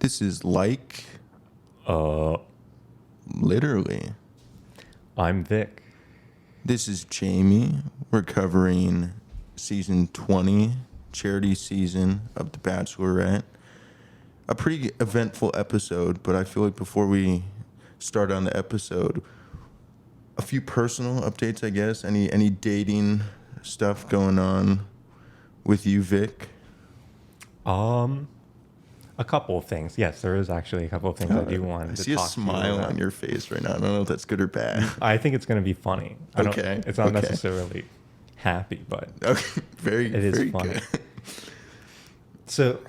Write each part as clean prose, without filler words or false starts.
This is like Uh, literally. I'm Vic. This is Jamie. We're covering season 20, charity season of The Bachelorette. A pretty eventful episode, but I feel like before we start on the episode, a few personal updates, I guess. Any dating stuff going on with you, Vic? A couple of things. Yes, there is actually a couple of things I do want I to see a talk to you smile about. on your face right now. I don't know if that's good or bad. I think it's going to be funny. Okay, It's not okay. necessarily happy, but Okay, it is very funny. good. So,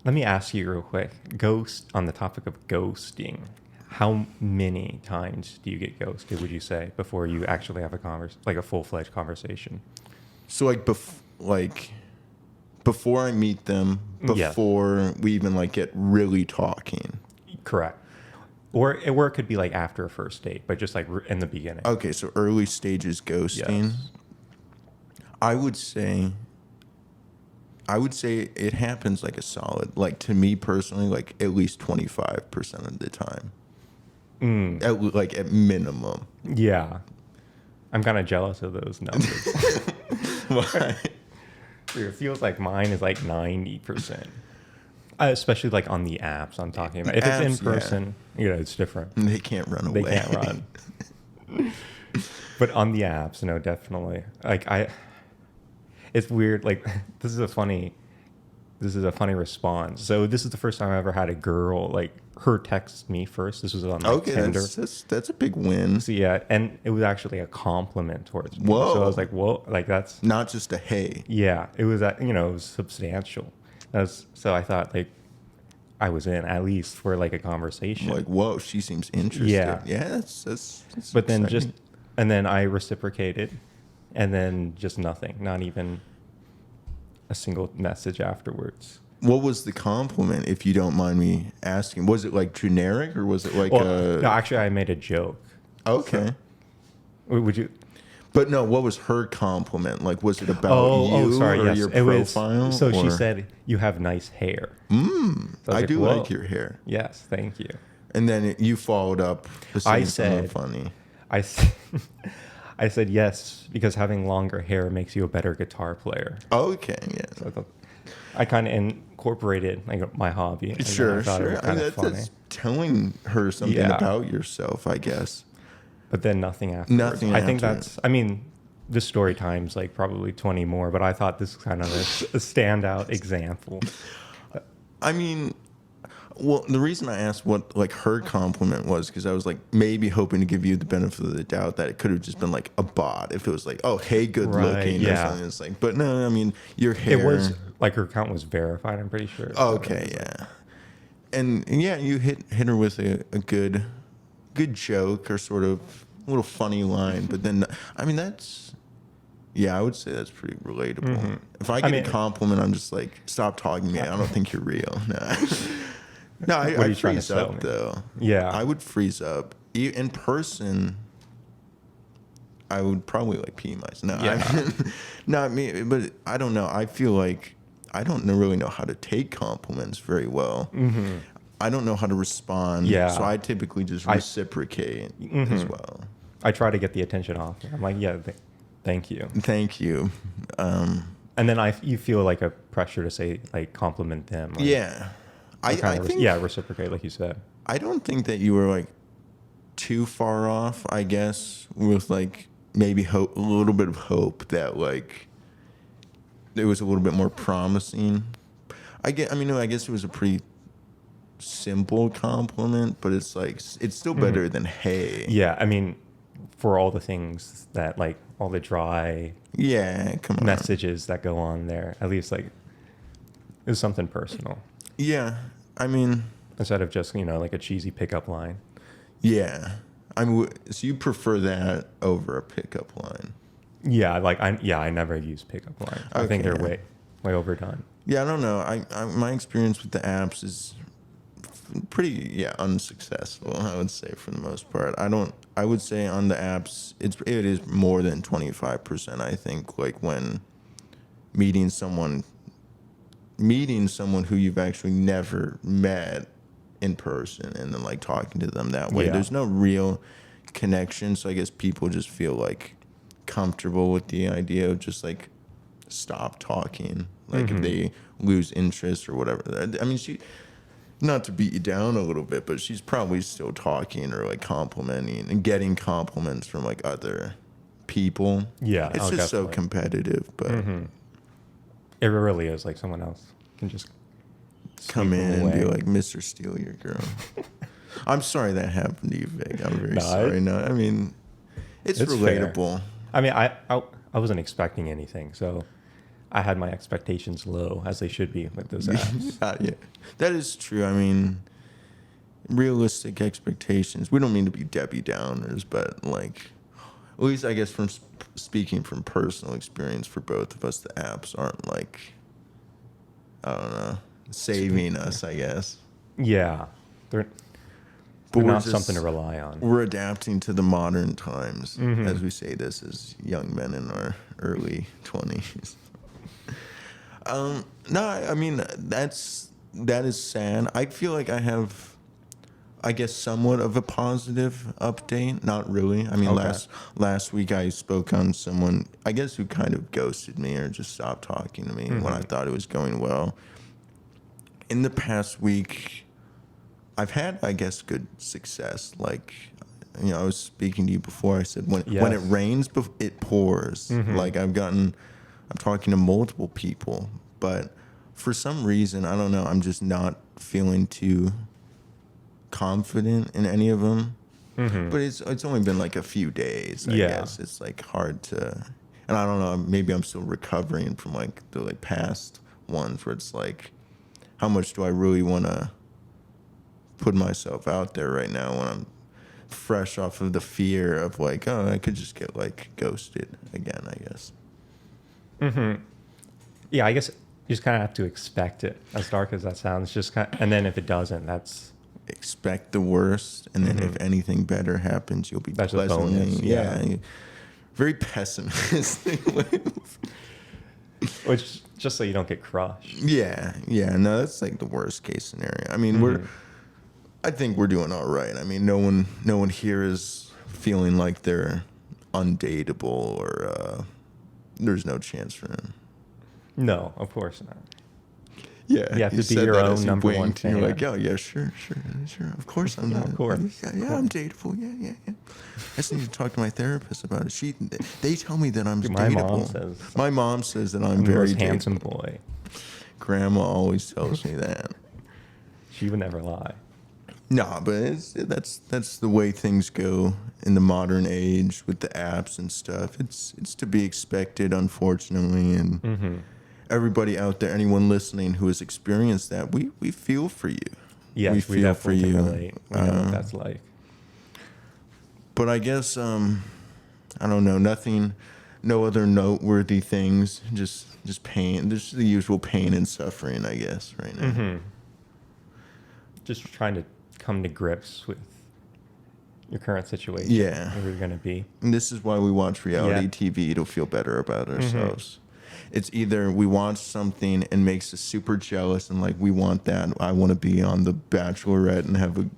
let me ask you real quick. On the topic of ghosting, how many times do you get ghosted, would you say, before you actually have a full-fledged conversation? So before I meet them, Yeah. before we even get really talking. Correct. Or it could be after a first date, but just in the beginning. Okay, so early stages ghosting. Yes. I would say it happens a solid, to me personally, at least 25% of the time. At minimum. Yeah. I'm kind of jealous of those numbers. Why? It feels like mine is 90%. Especially on the apps I'm talking about. If it's in Apps, yeah. person, it's different. They can't run away. They can't run. But on the apps, no, definitely. It's weird. This is a funny response. So this is the first time I ever had a girl her text me first. This was on Okay, Tinder. that's a big win. So yeah, and it was actually a compliment towards me. Whoa. So I was like, whoa, that's Not just a hey. yeah. It was it was substantial. So I thought I was in at least for a conversation. Whoa, she seems interested. Yeah. Yeah, that's But then exciting. then I reciprocated, and then just nothing. Not even a single message afterwards. What was the compliment, if you don't mind me asking? Was it generic, or was it No, actually, I made a joke. Okay. Would you? But no, what was her compliment? Was it about you sorry, or yes. your It was, profile? so she or- said, "You have nice hair." So I was do "Whoa." like your hair. Yes, thank you. And then you followed up with I saying something said- funny. I said yes because having longer hair makes you a better guitar player. Okay, yeah. So I kind of incorporated my hobby. And Sure, I thought it sure. was kind of funny. That's telling her something Yeah. about yourself, I guess. But then nothing afterwards. Nothing I think after. this story time's probably 20 more, but I thought this was kind of a standout example. Well, the reason I asked what her compliment was because I was maybe hoping to give you the benefit of the doubt that it could have just been a bot if it was oh hey good Right, looking yeah. or something. It's but no, your hair. It was her account was verified, I'm pretty sure. Okay, yeah. And yeah, you hit her with a good joke or sort of a little funny line, but then that's I would say that's pretty relatable. Mm-hmm. If I get a compliment, I'm just stop talking to me. I don't think you're real. No, What are I you trying to freeze sell up me? though. Yeah. I would freeze up in person. I would probably pee myself. No, Yeah. not me. But I don't know. I feel I don't really know how to take compliments very well. Mm-hmm. I don't know how to respond. Yeah. So I typically just reciprocate as well. I try to get the attention off. I'm thank you. Thank you. And then you feel a pressure to say compliment them. Yeah. I think. Reciprocate like you said. I don't think that you were too far off. I guess with maybe a little bit of hope that it was a little bit more promising. I guess it was a pretty simple compliment, but it's it's still better than hey. Yeah, for all the things that all the dry Yeah, come on. messages that go on there, at least it was something personal Yeah, instead of just a cheesy pickup line. yeah. So you prefer that over a pickup line? Yeah, I never use pickup lines. I think Okay, they're yeah. way overdone. Yeah, I don't know. My experience with the apps is pretty unsuccessful. I would say for the most part. I would say on the apps it is more than 25%. I think when meeting someone meeting someone who you've actually never met in person and then like talking to them that way. Yeah. There's no real connection, so I guess people just feel like comfortable with the idea of just like stop talking, like if they lose interest or whatever. I mean, she, not to beat you down a little bit, but she's probably still talking or like complimenting and getting compliments from like other people. Yeah, it's oh, just so definitely. competitive, but It really is like someone else can just come sweep in them and be away. like, Mr. Steal Your Girl. I'm sorry that happened to you, Vic. I'm very No, sorry. No, I mean, it's It's fair. relatable. I mean, I wasn't expecting anything, so I had my expectations low, as they should be with those apps. Yeah, that is true. I mean, realistic expectations. We don't mean to be Debbie Downers, but like, at least I guess from speaking from personal experience for both of us, the apps aren't like, I don't know, saving us, I guess. Yeah, they're, But they're we're not just- something to rely on. We're adapting to the modern times, as we say this as young men in our early 20s. No, I mean, that is sad. I feel like I have, I guess, somewhat of a positive update. Not really. I mean, Okay. last week I spoke on someone, I guess, who kind of ghosted me or just stopped talking to me when I thought it was going well. In the past week, I've had, I guess, good success. Like, you know, I was speaking to you before. I said when it Yes. rains, it pours. Like I'm talking to multiple people, but for some reason, I don't know, I'm just not feeling too confident in any of them. But it's only been like a few days. I Yeah. guess it's like hard to, and I don't know. Maybe I'm still recovering from like the like past ones where it's like, how much do I really want to put myself out there right now when I'm fresh off of the fear of like, oh, I could just get like ghosted again, I guess. Yeah, I guess you just kind of have to expect it. As dark as that sounds, just kind and then if it doesn't, that's Expect the worst, and then if anything better happens, you'll be That's a pleasantly, bonus, yeah. very pessimistic. which just so you don't get crushed. yeah, no, that's like the worst case scenario. I mean, I think we're doing all right. I mean, no one here is feeling like they're undateable or there's no chance for him. No, of course not. Yeah, You have to be said your that own as you number one winked, and you're like, fan. oh yeah, sure. Of course I'm Yeah, not. of course. Yeah, I'm dateable. Yeah. I just need to talk to my therapist about it. They tell me that I'm Dude, my dateable. mom says My mom says that I'm I'm the very most handsome dateable. boy. Grandma always tells me that. She would never lie. Nah, but that's the way things go in the modern age with the apps and stuff. It's to be expected, unfortunately, and everybody out there, anyone listening who has experienced that, we feel for you. Yes, we feel for definitely you. can relate. We know what that's like. But I guess I don't know, no other noteworthy things, just pain. There's the usual pain and suffering, I guess, right now. Just trying to come to grips with your current situation. Yeah. Where you're going to be. And this is why we watch reality Yeah. TV to feel better about ourselves. It's either we watch something and makes us super jealous and like we want that. I want to be on the Bachelorette and have a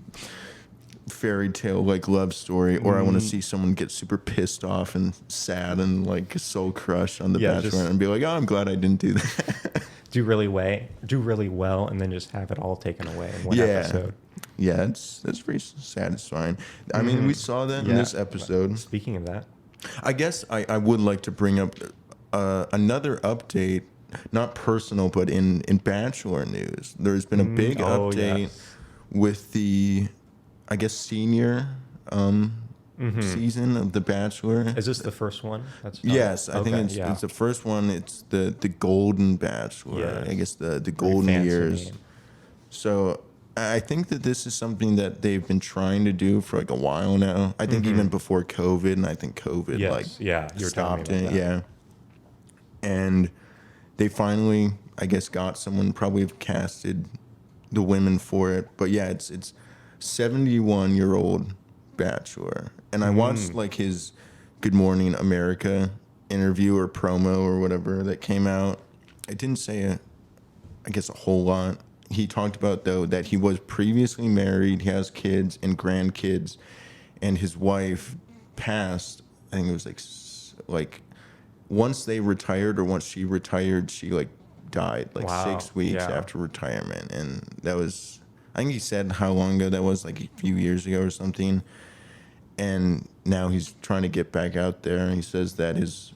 fairy tale like love story, or I want to see someone get super pissed off and sad and like soul crush on the Yeah, Bachelorette just- and be like, oh, I'm glad I didn't do that. Do really well, and then just have it all taken away in one episode. Yeah, that's pretty satisfying. I mean, we saw that in this episode. Speaking of that, I guess I would like to bring up another update, not personal, but in Bachelor news. There's been a big update with the, I guess, senior season of The Bachelor. is this the first one? That's Yes, I think okay, it's the first one. It's the Golden Bachelor. Yes. I guess the Very golden fancy years. name. So I think that this is something that they've been trying to do for like a while now. I think even before COVID, and I think COVID Yes, like yeah, you were telling stopped me it. about that. Yeah, and they finally, I guess, got someone, probably have casted the women for it. But yeah, it's 71-year-old Bachelor, and I watched like his Good Morning America interview or promo or whatever that came out. It didn't say I guess, a whole lot. He talked about, though, that he was previously married, he has kids and grandkids, and his wife passed. I think it was like once they retired or once she retired, she like died like Wow. 6 weeks Yeah. after retirement, and that was, I think he said how long ago that was, like a few years ago or something. And now he's trying to get back out there. He says that his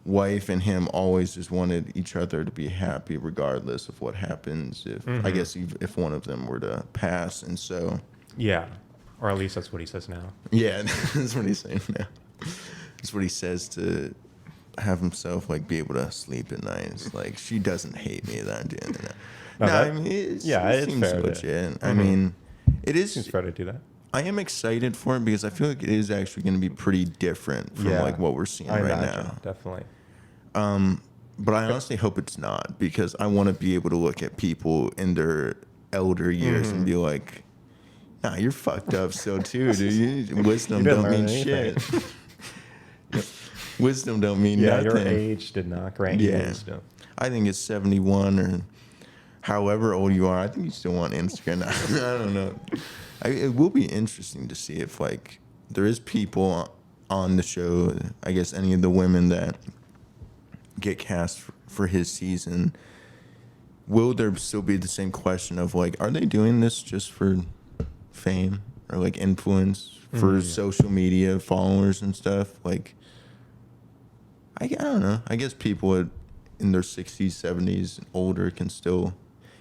wife and him always just wanted each other to be happy regardless of what happens if I guess if one of them were to pass. And so Yeah. Or at least that's what he says now. yeah, that's what he's saying now. That's what he says to have himself like be able to sleep at night. It's like, she doesn't hate me that I'm doing that. No, I mean, it seems fair legit. I mean, it is. Seems fair to do that. I am excited for it because I feel like it is actually going to be pretty different from like what we're seeing right now. Definitely. But I honestly hope it's not, because I want to be able to look at people in their elder years and be like, nah, you're fucked up still too, dude. Wisdom You didn't don't mean learn anything. shit. Wisdom don't mean Yeah, nothing. your age did not grant you wisdom. I think it's 71 or however old you are. I think you still want Instagram. I don't know. It will be interesting to see if like there is people on the show, I guess any of the women that get cast for his season, will there still be the same question of like, are they doing this just for fame or like influence for social media followers and stuff? Like, I don't know. I guess people in their 60s, 70s, and older can still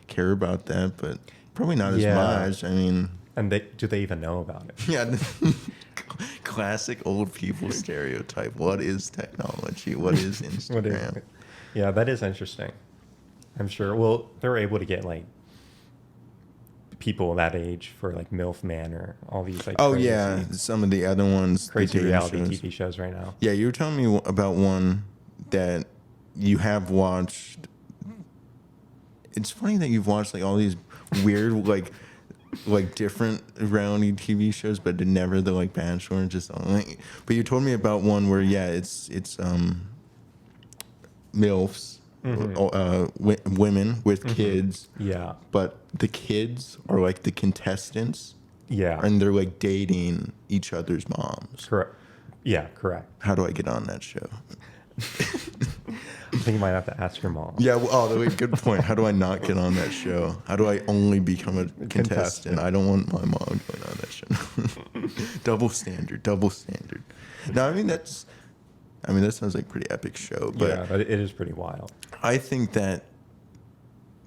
care about that, but probably not as much. I mean, and do they even know about it? yeah. Classic old people stereotype. What is technology? What is Instagram? Yeah, that is interesting. I'm sure. Well, they're able to get like people that age for like MILF Manor, all these like yeah, some of the other ones, crazy the reality shows. TV shows right now. Yeah, you were telling me about one that you have watched. It's funny that you've watched like all these weird like different reality TV shows, but never the like Bachelor, just like. But you told me about one where it's MILFs, women with kids. Yeah. But the kids are like the contestants. Yeah. And they're like dating each other's moms. Correct. Yeah, correct. How do I get on that show? I think you might have to ask your mom. Yeah, good point. How do I not get on that show? How do I only become a contestant? I don't want my mom going on that show. Double standard. No, I mean that sounds like a pretty epic show. But yeah, but it is pretty wild. I think that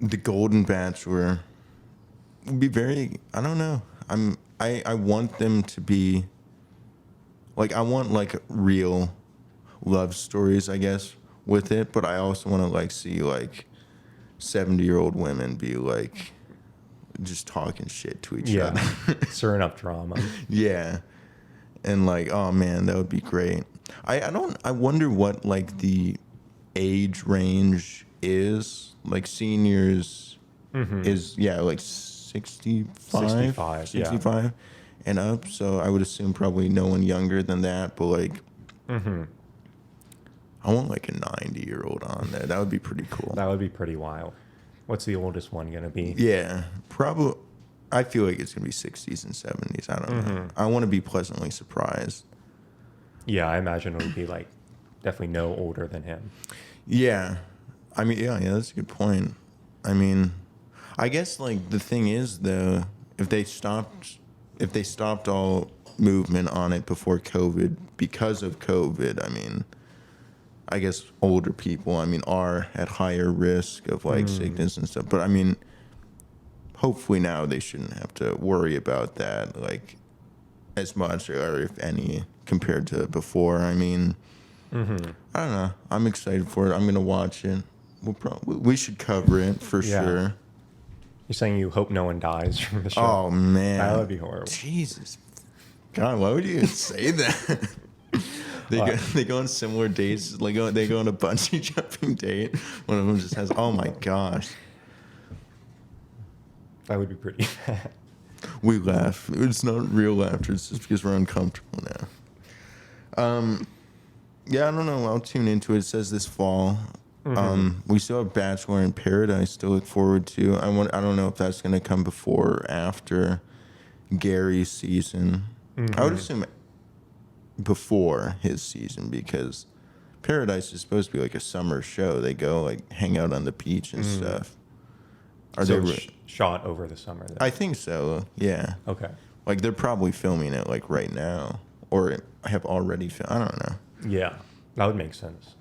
the Golden Bachelor would be very. I don't know. I want them to be like, I want like real love stories, I guess, with it, but I also want to like see like 70-year-old women be like just talking shit to each other. Stirring up drama. Yeah. And like, oh man, that would be great. I wonder what like the age range is. Like seniors is like 65 yeah. and up. So I would assume probably no one younger than that, but like I want like a 90-year-old on there. That would be pretty cool. That would be pretty wild. What's the oldest one gonna be? Yeah, probably. I feel like it's gonna be 60s and 70s. I don't know. I want to be pleasantly surprised. Yeah, I imagine it would be like definitely no older than him. Yeah, I mean, yeah, that's a good point. I mean, I guess like the thing is though, if they stopped all movement on it before COVID, because of COVID, I mean, I guess older people, I mean, are at higher risk of like sickness and stuff. But I mean, hopefully now they shouldn't have to worry about that like as much, or if any, compared to before. I mean, I don't know. I'm excited for it. I'm gonna watch it. We should cover it for sure. You're saying you hope no one dies from the show? Oh man, that would be horrible. Jesus, God, why would you even say that? They go on similar dates. Like they go on a bungee jumping date. One of them just has. Oh my gosh, that would be pretty bad. We laugh. It's not real laughter. It's just because we're uncomfortable now. Yeah, I don't know. I'll tune into it. It says this fall. We still have Bachelor in Paradise to look forward to. I don't know if that's going to come before or after Gary's season. I would assume before his season, because Paradise is supposed to be like a summer show. They go like hang out on the beach and stuff. Are So they? it's shot over the summer then? I think so. Yeah. Okay. Like they're probably filming it like right now, or have already filmed. I don't know. Yeah, that would make sense.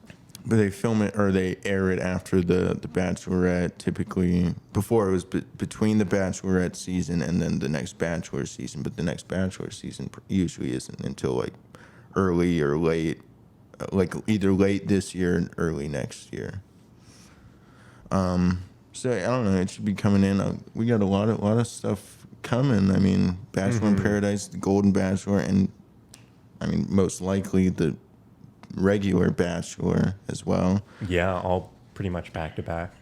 But they film it or they air it after the Bachelorette. Typically, before it was between the Bachelorette season and then the next Bachelor season. But the next Bachelor season usually isn't until like early or late, like either late this year and early next year. So I don't know. It should be coming in. We got a lot of stuff coming. I mean, Bachelor in Paradise, the Golden Bachelor, and I mean most likely the regular Bachelor as well. Yeah, all pretty much back to back.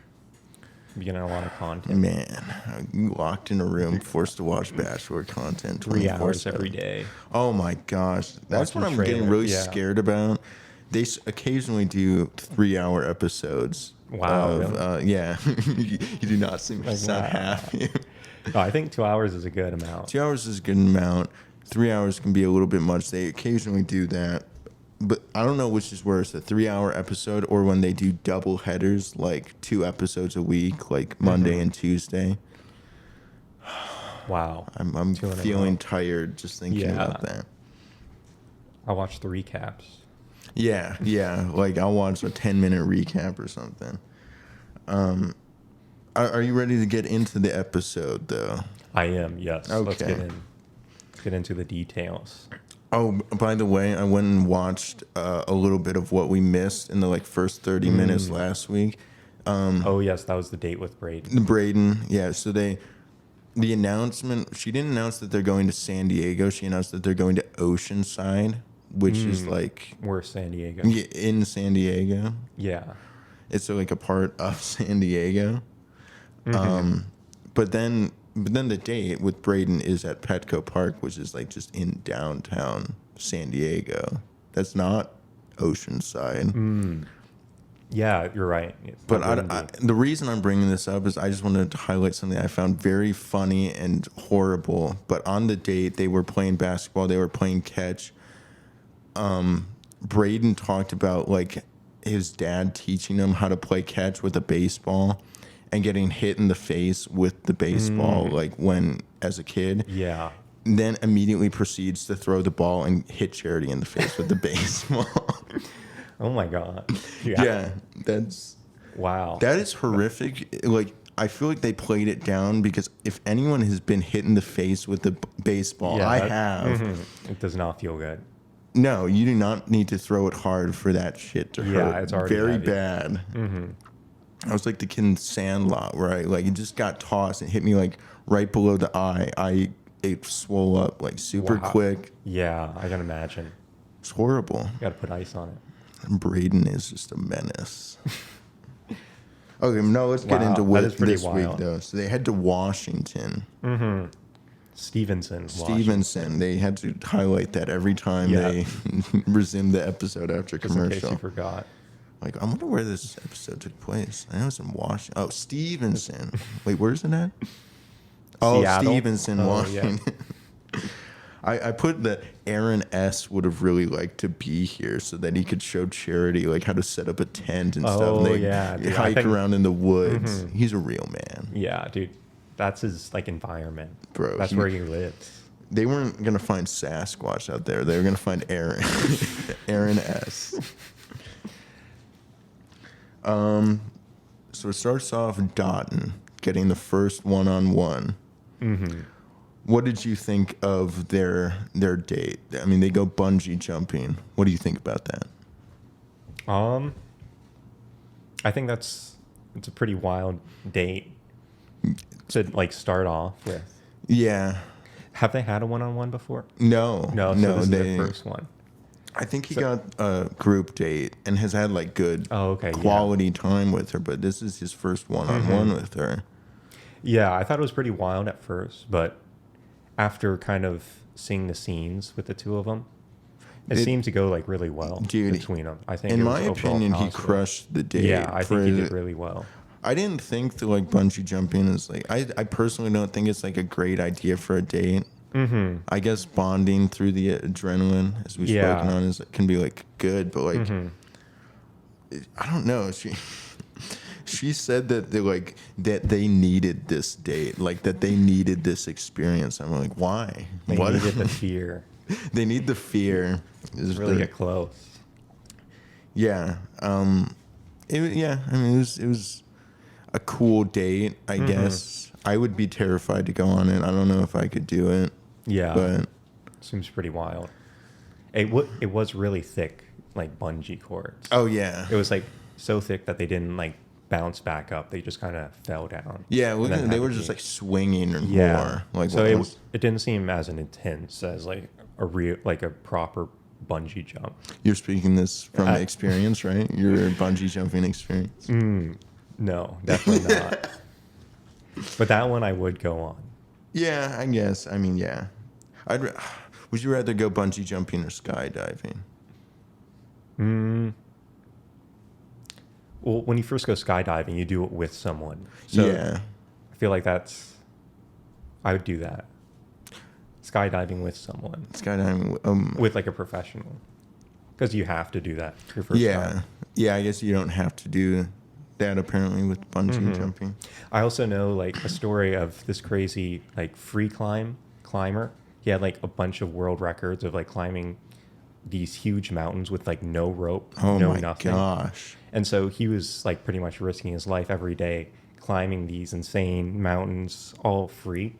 You're getting a lot of content. Man, locked in a room, forced to watch Bachelor content 3 hours 24/7. every day. Oh my gosh, that's Watching what I'm getting trailer, really yeah. scared about. They occasionally do 3-hour episodes. Wow, Really? Yeah, you do not seem to Like, sound wow. happy. No, I think 2 hours is a good amount. 2 hours is a good amount. 3 hours can be a little bit much. They occasionally do that. But I don't know which is worse, a 3-hour episode or when they do double headers, like 2 episodes a week, like Monday and Tuesday. Wow. I'm 2 in a feeling row. tired just thinking Yeah. about that. I watched the recaps. Yeah. Like I'll watch a 10-minute recap or something. Are you ready to get into the episode though? I am, yes. Let's Okay. get into the details. Oh, by the way, I went and watched a little bit of what we missed in the like first 30 minutes last week. Oh yes, that was the date with Brayden. Brayden, yeah. So the announcement, she didn't announce that they're going to San Diego. She announced that they're going to Oceanside, which is like We're San Diego. in San Diego. Yeah. It's like a part of San Diego. But then the date with Brayden is at Petco Park, which is like just in downtown San Diego. That's not Oceanside. Yeah, you're right. It's But not Lindy. the reason I'm bringing this up is I just wanted to highlight something I found very funny and horrible. But on the date, they were playing basketball. They were playing catch. Brayden talked about like his dad teaching him how to play catch with a baseball and getting hit in the face with the baseball, like when as a kid. Yeah. Then immediately proceeds to throw the ball and hit Charity in the face with the baseball. Oh my god. Yeah, that's. Wow. That is horrific. Like, I feel like they played it down because if anyone has been hit in the face with a baseball, Yeah, I that- have. It does not feel good. No, you do not need to throw it hard for that shit to Yeah, hurt. it's already very heavy. bad. I was like the kid in Sandlot where it just got tossed and hit me like right below the eye. It swole up like super Wow. quick. Yeah, I can imagine. It's horrible. You got to put ice on it. And Brayden is just a menace. Okay, no, let's get Wow, into that what is pretty this week wild. though. So they head to Washington. Stevenson. Stevenson. They had to highlight that every time Yeah. they resumed the episode after Just in case commercial. you forgot. Like, I wonder where this episode took place. I know it's in Washington. Oh, Stevenson. Wait, where's it at? Oh, Seattle? Stevenson, Oh, Washington. I put that Aaron S. would have really liked to be here so that he could show Charity like how to set up a tent and stuff. Oh, And they yeah, dude, I hike think- around in the woods. He's a real man, Yeah, dude. That's his like environment. bro. That's where he lives. They weren't gonna find Sasquatch out there. They were gonna find Aaron, Aaron S. So it starts off Dotun getting the first one-on-one. What did you think of their date? I mean, they go bungee jumping. What do you think about that? I think it's a pretty wild date to like start off with. Yeah. Have they had a one-on-one before? No. No, so this is the first one. I think he got a group date and has had like good yeah. quality time with her, but this is his first one-on-one with her. Yeah, I thought it was pretty wild at first, but after kind of seeing the scenes with the two of them, It seemed to go like really well Dude, between them. I think in it was my overall opinion, he positive. crushed the date. Yeah, I think he did really well. I didn't think that like bungee jumping is like I personally don't think it's like a great idea for a date. Mm-hmm. I guess bonding through the adrenaline, as we've spoken on, can be like good, but like I don't know. She said that they needed this date, like that they needed this experience. I'm like, why? They needed the fear. They need the fear. Really get close. Yeah. I mean, it was a cool date, I guess. I would be terrified to go on it. I don't know if I could do it. Yeah. But seems pretty wild. It was really thick, like bungee cords. oh yeah. It was like so thick that they didn't like bounce back up. They just kind of fell down. Yeah, they were just like swinging or more. Like so it didn't seem as intense as like a proper bungee jump. You're speaking this from experience, right? Your bungee jumping experience. No, definitely not. But that one I would go on. Yeah, I guess. I mean, yeah. Would you rather go bungee jumping or skydiving? Well, when you first go skydiving, you do it with someone. So yeah. I feel like I would do that. Skydiving with someone. Skydiving with like a professional. Because you have to do that your first time. Yeah, I guess you don't have to do that apparently with bungee jumping. I also know like a story of this crazy like free climber. He had like a bunch of world records of like climbing these huge mountains with like no rope, nothing. Gosh. And so he was like pretty much risking his life every day climbing these insane mountains all free.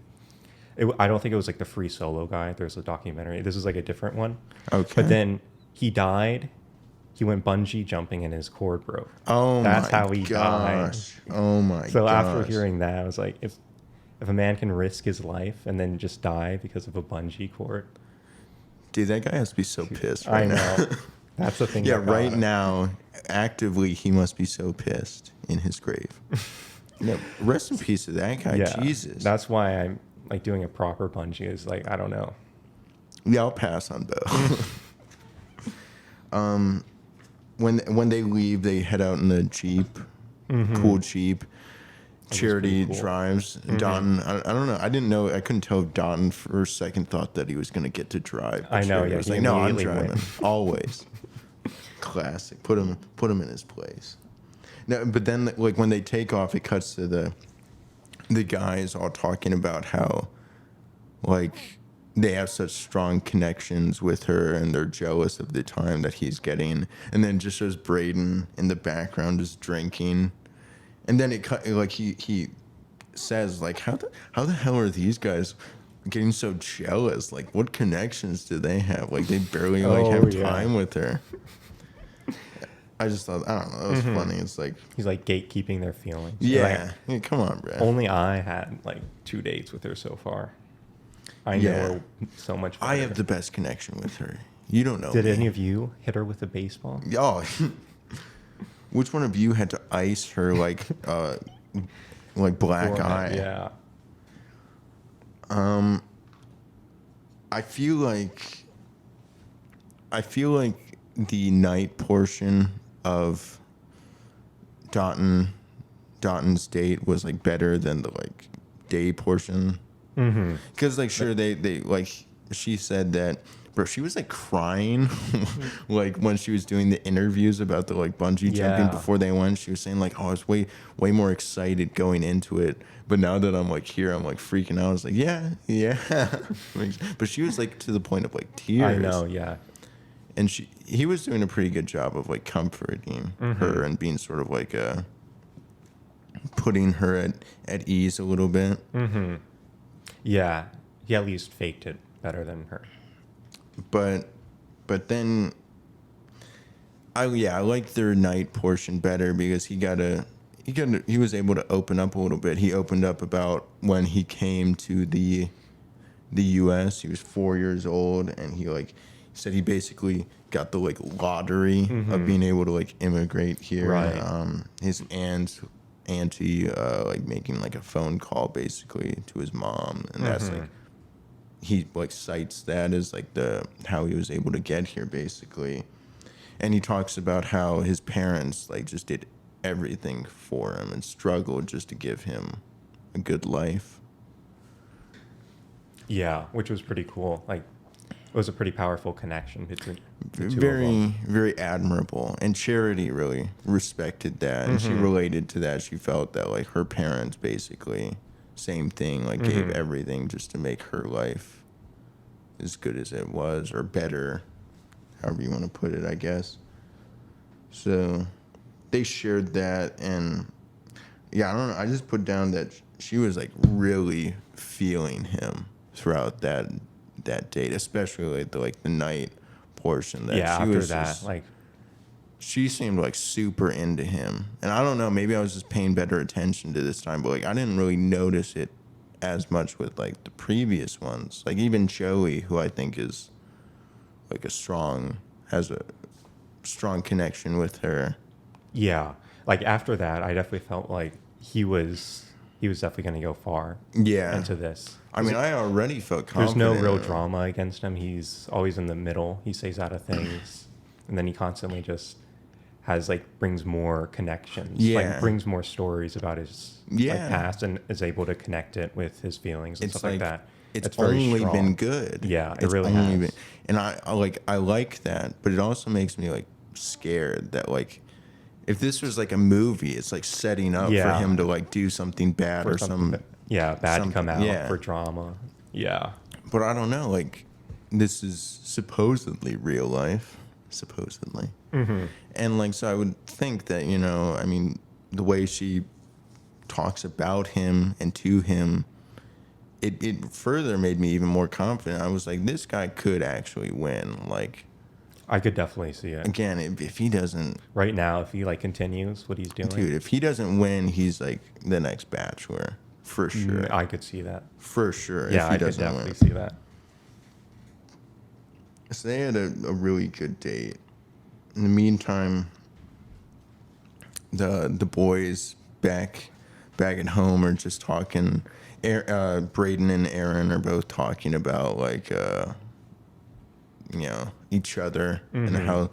I don't think it was like the free solo guy. There's a documentary. This is like a different one. Okay. But then he died. He went bungee jumping and his cord broke. Oh, that's how he died. Oh my So gosh. after hearing that, I was like, if a man can risk his life and then just die because of a bungee cord, dude, that guy has to be so pissed. I know. That's the thing. Yeah, right now, actively, he must be so pissed in his grave. Rest in peace to that guy. Yeah, Jesus. That's why I'm like doing a proper bungee is like, I don't know. Yeah, I'll pass on both. When they leave, they head out in the Jeep, cool Jeep. Charity cool. drives. Dotun, I don't know. I didn't know. I couldn't tell if Dotun for a second thought that he was going to get to drive. I know. Yeah, was like, no, I'm driving. Always. Classic. Put him in his place. No, but then like when they take off, it cuts to the guys all talking about how like they have such strong connections with her and they're jealous of the time that he's getting, and then just shows Brayden in the background just drinking. And then he says like, how the hell are these guys getting so jealous? Like, what connections do they have? Like, they barely have time with her. I just thought, I don't know, that was funny. It's like he's like gatekeeping their feelings. Yeah, like, come on, bro. Only I had like 2 dates with her so far. I know her so much better. I have the best connection with her. You don't know. Did me. any of you hit her with a baseball? Oh. Which one of you had to ice her like black eye? Yeah. I feel like the night portion of Dotun's date was like better than the like day portion. Because like sure they like she said that. Bro, she was like crying, like when she was doing the interviews about the like bungee jumping before they went. She was saying like, "Oh, I was way more excited going into it, but now that I'm like here, I'm like freaking out." I was like, "Yeah." But she was like to the point of like tears. I know, yeah. And he was doing a pretty good job of like comforting her and being sort of like putting her at ease a little bit. Yeah, he at least faked it better than her. But then I like their night portion better because he was able to open up a little bit. He opened up about when he came to the US. He was 4 years old and he said he basically got the like lottery of being able to like immigrate here. Right. His auntie like making like a phone call basically to his mom, and that's like he like cites that as like the how he was able to get here basically. And he talks about how his parents like just did everything for him and struggled just to give him a good life. Yeah, which was pretty cool. Like, it was a pretty powerful connection between the two of Very, them. very admirable. And Charity really respected that. And she related to that. She felt that, like, her parents basically, same thing, like, gave everything just to make her life as good as it was, or better, however you want to put it, I guess. So they shared that. And, yeah, I don't know. I just put down that she was, like, really feeling him throughout that date, especially like the night portion. That Yeah, she after was that, just, like, she seemed like super into him. And I don't know, maybe I was just paying better attention to this time, but like I didn't really notice it as much with like the previous ones. Like even Joey, who I think is like has a strong connection with her. yeah, like after that, I definitely felt like he was definitely going to go far Yeah. into this. I mean, I already felt There's confident. no real in him. drama against him. He's always in the middle. He stays out of things, and then he constantly just has like brings more connections. Yeah. Like brings more stories about his Yeah. like past and is able to connect it with his feelings and It's stuff like like that. it's very only strong. been good. Yeah, it It's really only has. been, and I like that, but it also makes me like scared that like if this was like a movie, it's like setting up for Yeah. him to like do something bad For or something some. bad to come out yeah. for drama. Yeah. But I don't know. Like this is supposedly real life, supposedly, and like so I would think that I mean the way she talks about him and to him. It further made me even more confident. I was like, this guy could actually win. Like, I could definitely see it. again, if he doesn't, Right now, if he like continues what he's doing, dude, if he doesn't win, he's like the next Bachelor for sure. I could see that. For sure. Yeah, if he I could doesn't definitely win. see that. So they had a really good date. In the meantime, the boys back at home are just talking. Brayden and Aaron are both talking about like each other and how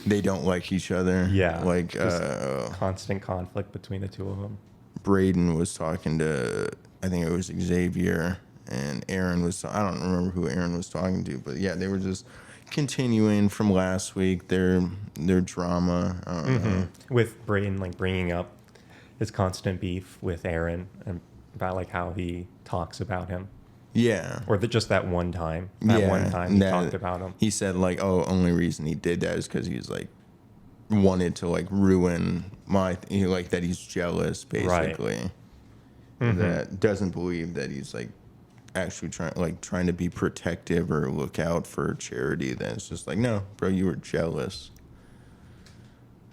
they don't like each other. Yeah, like constant conflict between the two of them. Brayden was talking to, I think it was Xavier, and Aaron was, I don't remember who Aaron was talking to, but yeah, they were just continuing from last week their drama. I don't know. With Brayden like bringing up his constant beef with Aaron and about like how he talks about him, Yeah. or just that one time. That one time he talked about him. He said like, oh, only reason he did that is because he's like wanted to like ruin like that he's jealous basically. That doesn't believe that he's like actually trying to be protective or look out for Charity. Then it's just like, no, bro, you were jealous.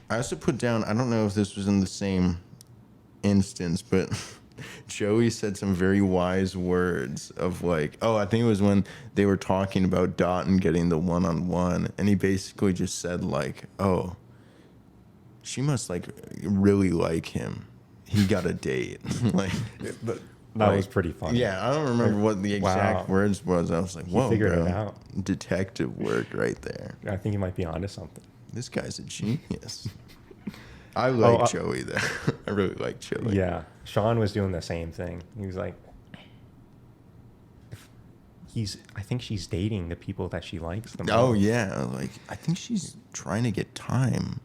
I also put down, I don't know if this was in the same instance, but Joey said some very wise words of like, I think it was when they were talking about Dotun getting the one-on-one, and he basically just said like, oh, she must like really like him. He got a date. Like, That like, was pretty funny. Yeah, I don't remember what the exact words was. I was like, whoa, figured bro. it out. Detective work right there. I think he might be onto something. This guy's a genius. I like Joey though. I really like Joey. Yeah, Sean was doing the same thing. He was like, I think she's dating the people that she likes the most. Oh yeah, like I think she's trying to get time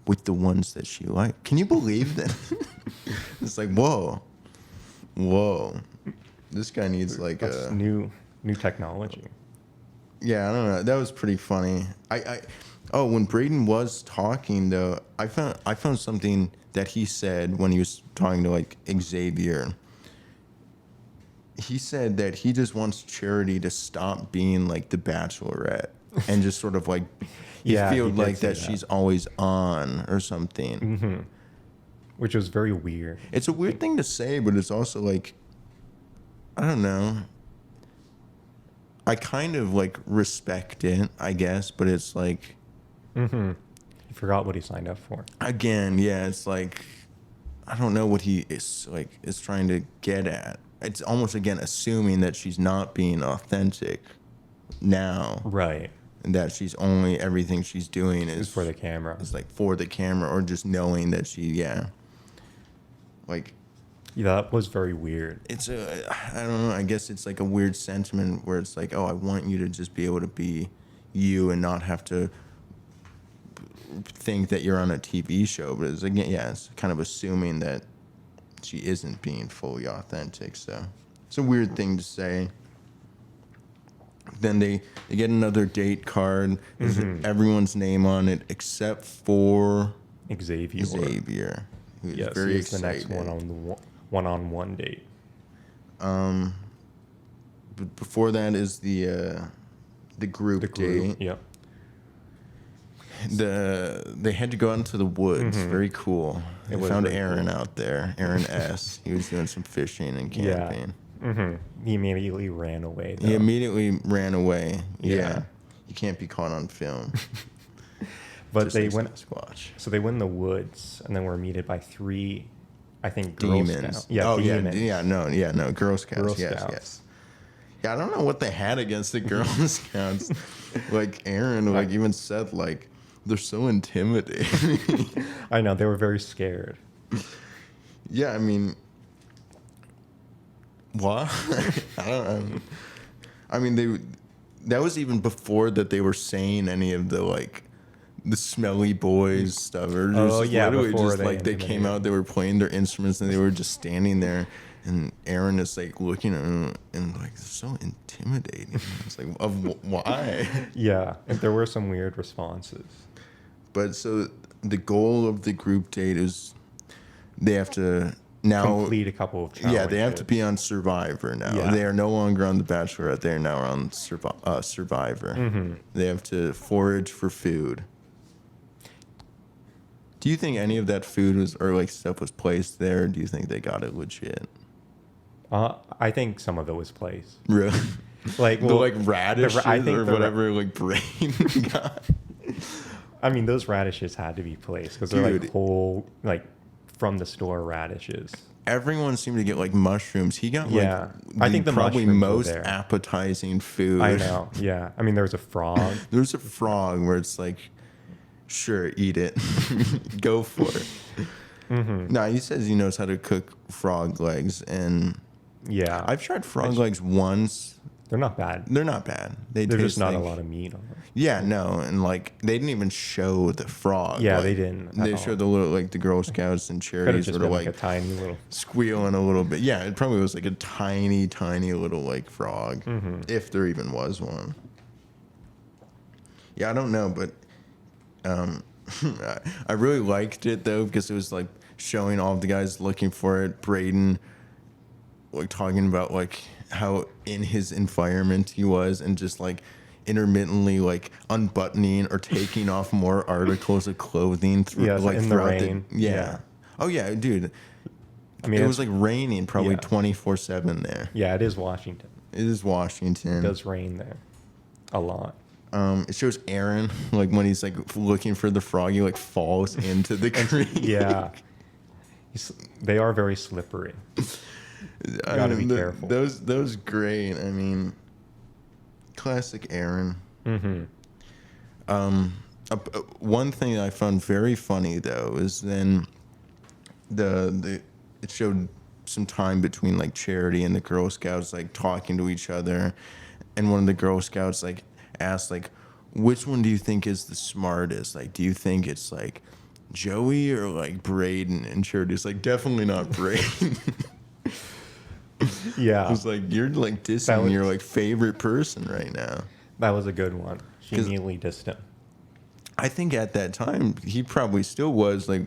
with the ones that she likes. Can you believe that? It's like, whoa. This guy needs like That's new technology. Yeah, I don't know. That was pretty funny. When Brayden was talking though, I found something that he said when he was talking to like Xavier. He said that he just wants Charity to stop being like the Bachelorette and just sort of like he feels like that she's always on or something. Which was very weird. It's a weird thing to say, but it's also like, I don't know. I kind of like respect it, I guess, but it's like, He forgot what he signed up for. again, yeah, it's like, I don't know what he is trying to get at. it's almost again assuming that she's not being authentic now, Right. and that she's only everything she's doing It's is for the camera. Is like for the camera, or just knowing that like Yeah, that was very weird. it's I don't know. I guess it's like a weird sentiment where it's like, oh, I want you to just be able to be you and not have to think that you're on a TV show. But it's again, yeah, it's kind of assuming that she isn't being fully authentic. So it's a weird thing to say. Then they get another date card. There's everyone's name on it except for Xavier. Who's Yes, very he's the excited. next one-on-one date. But before that is the group date. Yep. They had to go out into the woods. Very cool. They was found very Aaron cool. out there. Aaron S. He was doing some fishing and camping. He immediately ran away, though. He immediately ran away. Yeah. You can't be caught on film. But Just they like went. Sasquatch. So they went in the woods, and then were meted by 3, I think, Girl Demons. Scouts. Yeah, demons. No, Girl Scouts. Girl yes, Scouts. yes. Yeah, I don't know what they had against the Girl Scouts. Like Aaron, like even said, like they're so intimidating. I know, they were very scared. Yeah, I mean, what? I don't know. I mean, that was even before that they were saying any of the like the smelly boys stuff. Or literally before just like they came out, they were playing their instruments, and they were just standing there. And Aaron is like looking at him and like so intimidating. It's like, why? Yeah, and there were some weird responses. But so the goal of the group date is they have to now Complete a couple of challenges. Yeah, they have to be on Survivor now. Yeah. They are no longer on The Bachelorette. They are now on Survivor. They have to forage for food. Do you think any of that food or like stuff was placed there? Or do you think they got it legit? I think some of it was placed. Really? Like, The well, like radishes I think or the whatever like Brayden got. I mean, those radishes had to be placed because they're like Dude. whole, like from the store radishes. Everyone seemed to get like mushrooms. He got Yeah. like I think the probably mushrooms were most there. appetizing food. I know. Yeah. I mean, there was a frog. There's a frog where it's like, sure, eat it, go for it. No, he says he knows how to cook frog legs, and Yeah. I've tried frog legs once. They're not bad. They're not bad. They There's taste just not like, a lot of meat on them. Yeah, no, and like they didn't even show the frog. Yeah, like, they didn't at They all. showed the little like the Girl Scouts and Could have charities just sort of been like like a tiny little. squealing a little bit. Yeah, it probably was like a tiny, tiny little like frog, if there even was one. Yeah, I don't know, but I really liked it though because it was like showing all of the guys looking for it. Brayden, like talking about like how in his environment he was, and just like intermittently like unbuttoning or taking off more articles of clothing through Yes, like in the throughout rain. yeah. Yeah. Oh yeah, dude. I mean, It was like raining probably Yeah. 24/7 there. yeah, it is Washington. It is Washington. It does rain there a lot. It shows Aaron like when he's like looking for the frog, he like falls into the creek. Yeah. They are very slippery. I Gotta mean, be careful. Those great. I mean, classic Aaron. One thing that I found very funny though is then it showed some time between like Charity and the Girl Scouts like talking to each other, and one of the Girl Scouts like asked like, which one do you think is the smartest? Like, do you think it's like Joey or like Brayden? And Charity's like, definitely not Brayden. Yeah. I was like, you're like dissing was- your like favorite person right now. That was a good one. She 'Cause- immediately dissed him. I think at that time he probably still was like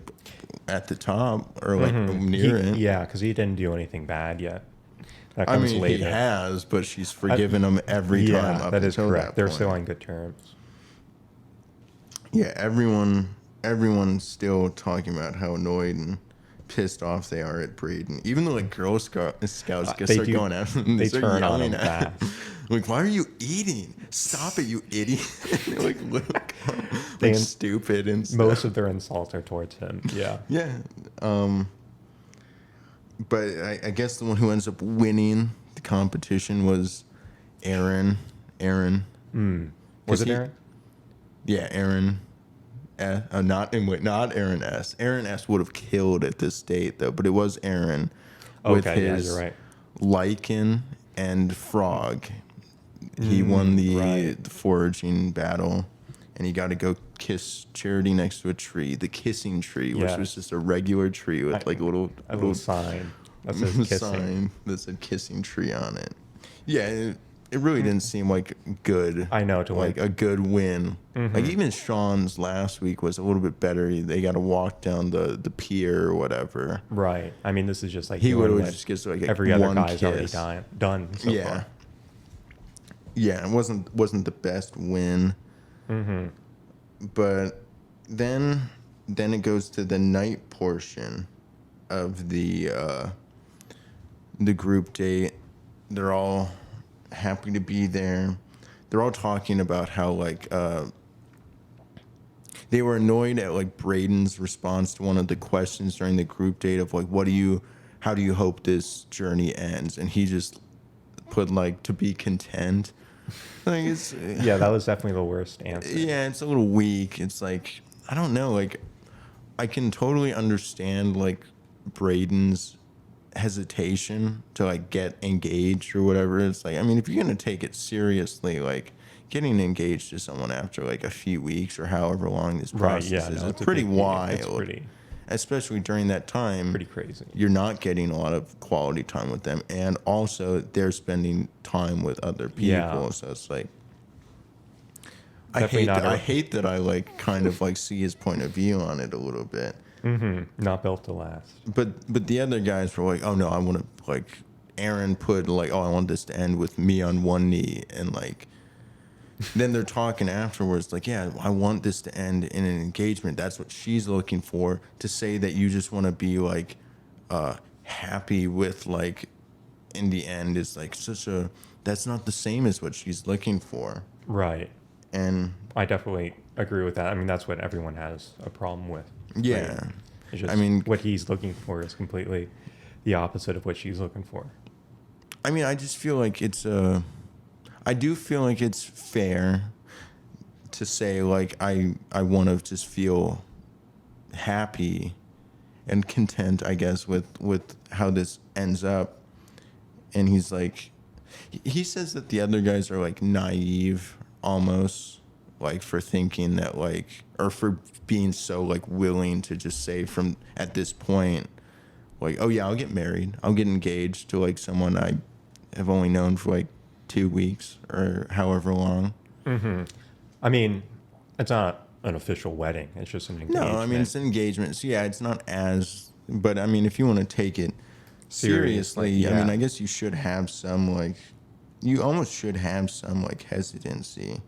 at the top or like near it. Yeah, because he didn't do anything bad yet. That I comes mean, later. he has, but she's forgiven him every time. Yeah, Up that is until correct. That They're point. still on good terms. Yeah, everyone's still talking about how annoyed and pissed off they are at Brayden. Even though like Girl Scouts They start do- going after him, they start turn on yelling him at him. fast. Like, why are you eating? Stop it, you idiot! They like look They- like stupid and stuff. Most of their insults are towards him. Yeah. Yeah. But I guess the one who ends up winning the competition was Aaron. Aaron. Was it he- Aaron? Yeah, Aaron. Not Aaron S. Aaron S. would have killed at this date though, but it was Aaron with Okay, yeah, his you're right. lichen and frog. He won the foraging battle, and he got to go kiss Charity next to a tree, the kissing tree, which Yeah. was just a regular tree with like a little sign that says kissing. sign that said kissing tree on it. Yeah, it really didn't seem like good. I know, to like win. a good win. Like even Sean's last week was a little bit better. They got to walk down the pier or whatever. Right. I mean, this is just like He doing literally what just gets like every other one guy's already kiss. done so Yeah. far. Yeah, it wasn't the best win. But then it goes to the night portion of the group date. They're all happy to be there. They're all talking about how like they were annoyed at like Brayden's response to one of the questions during the group date of like how do you hope this journey ends? And he just put like to be content. Like it's Yeah, that was definitely the worst answer. yeah, it's a little weak. It's like I don't know, like I can totally understand like Brayden's hesitation to like get engaged or whatever. It's like I mean, if you're gonna take it seriously, like getting engaged to someone after like a few weeks or however long this Right, process yeah, is, no, it's a pretty big deal. wild. It's pretty Especially during that time, crazy. you're not getting a lot of quality time with them, and also they're spending time with other people. Yeah. So it's like Definitely I hate that I like kind of like see his point of view on it a little bit. Not built to last. But the other guys were like, oh no, I want to like Aaron put like, oh I want this to end with me on one knee, and like then they're talking afterwards like, yeah, I want this to end in an engagement. That's what she's looking for. To say that you just want to be like happy with like in the end is like that's not the same as what she's looking for. Right. And I definitely agree with that. I mean, that's what everyone has a problem with. yeah, Right? It's just I mean, what he's looking for is completely the opposite of what she's looking for. I mean, I just feel like I do feel like it's fair to say like I want to just feel happy and content, I guess, with how this ends up. And he's like, he says that the other guys are like naive almost, like for thinking that like, or for being so like willing to just say from at this point, like, oh yeah, I'll get married, I'll get engaged to like someone I have only known for like 2 weeks or however long. I mean, it's not an official wedding. It's just an engagement. No, I mean it's an engagement. So yeah, it's not as. But I mean, if you want to take it seriously, yeah. I mean, I guess you should have some like. You almost should have some like hesitancy,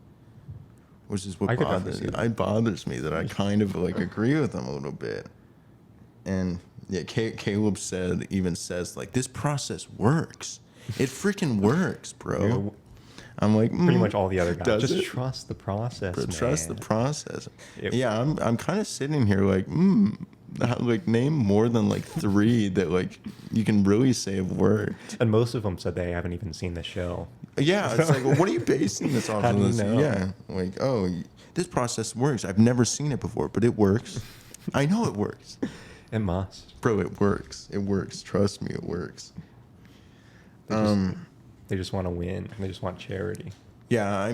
which is what I could definitely see that. bothers me that I kind of like agree with them a little bit. And yeah, Caleb says like this process works. It freaking works, bro. Yeah, I'm like pretty much all the other guys. does Just it? trust the process, But man. trust the process. It- Yeah, I'm kind of sitting here like, like name more than like 3 that like you can really say have worked. And most of them said they haven't even seen the show. Yeah, it's like, well, what are you basing this off How of? do you This? know? Yeah, like, oh, this process works. I've never seen it before, but it works. I know it works, It must. bro. It works. It works. Trust me, it works. They just want to win. They just want charity. Yeah,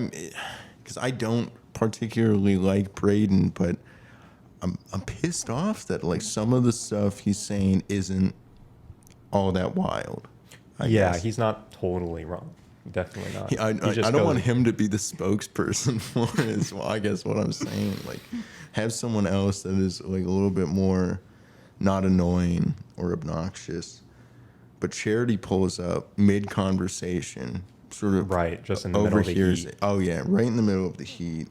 because I don't particularly like Brayden, but I'm pissed off that like some of the stuff he's saying isn't all that wild. I guess. He's not totally wrong. Definitely not. I He just don't goes- want him to be the spokesperson for it. Is I guess what I'm saying. Like, have someone else that is like a little bit more not annoying or obnoxious. But Charity pulls up mid conversation, sort of Right, just in the middle of the overhears heat. it. Oh yeah, right in the middle of the heat.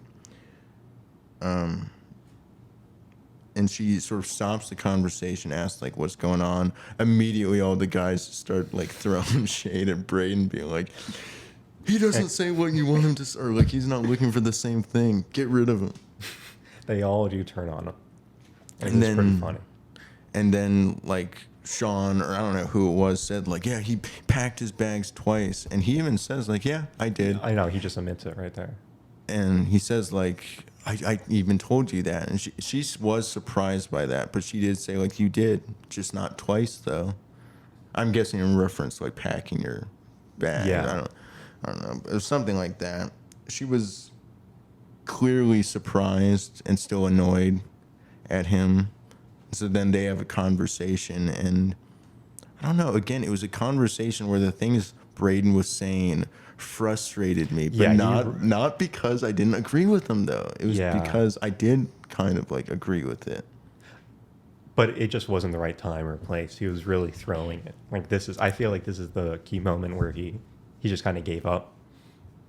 And she sort of stops the conversation, asks like, "What's going on?" Immediately, all the guys start like throwing shade at Brayden, being like, "He doesn't say what you want him to," or like he's not looking for the same thing. Get rid of him. They all do turn on him. And it's pretty then- funny. And then like Sean, or I don't know who it was, said like, yeah, he packed his bags twice, and he even says like, yeah, I did. I know, he just admits it right there. And he says like, I even told you that, and she was surprised by that, but she did say like, you did, just not twice though. I'm guessing in reference to like packing your bag. Yeah. I don't know. It was something like that. She was clearly surprised and still annoyed at him. So then they have a conversation, and I don't know. Again, it was a conversation where the things Brayden was saying frustrated me, but Yeah, not because I didn't agree with him though. It was because I did kind of like agree with it. But it just wasn't the right time or place. He was really throwing it. Like I feel like this is the key moment where he just kind of gave up,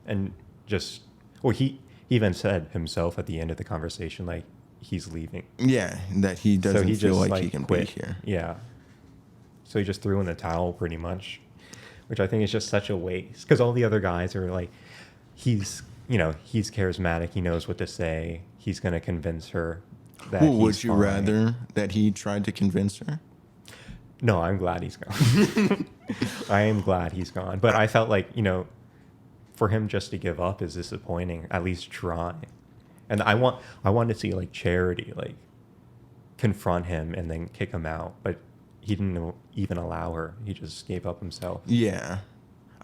and just, well, he even said himself at the end of the conversation, like, he's leaving. Yeah, that he doesn't feel like he can quit. be here. Yeah. So he just threw in the towel pretty much, which I think is just such a waste. Because all the other guys are like, he's charismatic. He knows what to say. He's going to convince her that Well, he's would you fine. rather that he tried to convince her? No, I'm glad he's gone. I am glad he's gone. But I felt like, for him just to give up is disappointing. At least try. And I want to see like Charity like confront him and then kick him out, but he didn't even allow her. He just gave up himself. Yeah,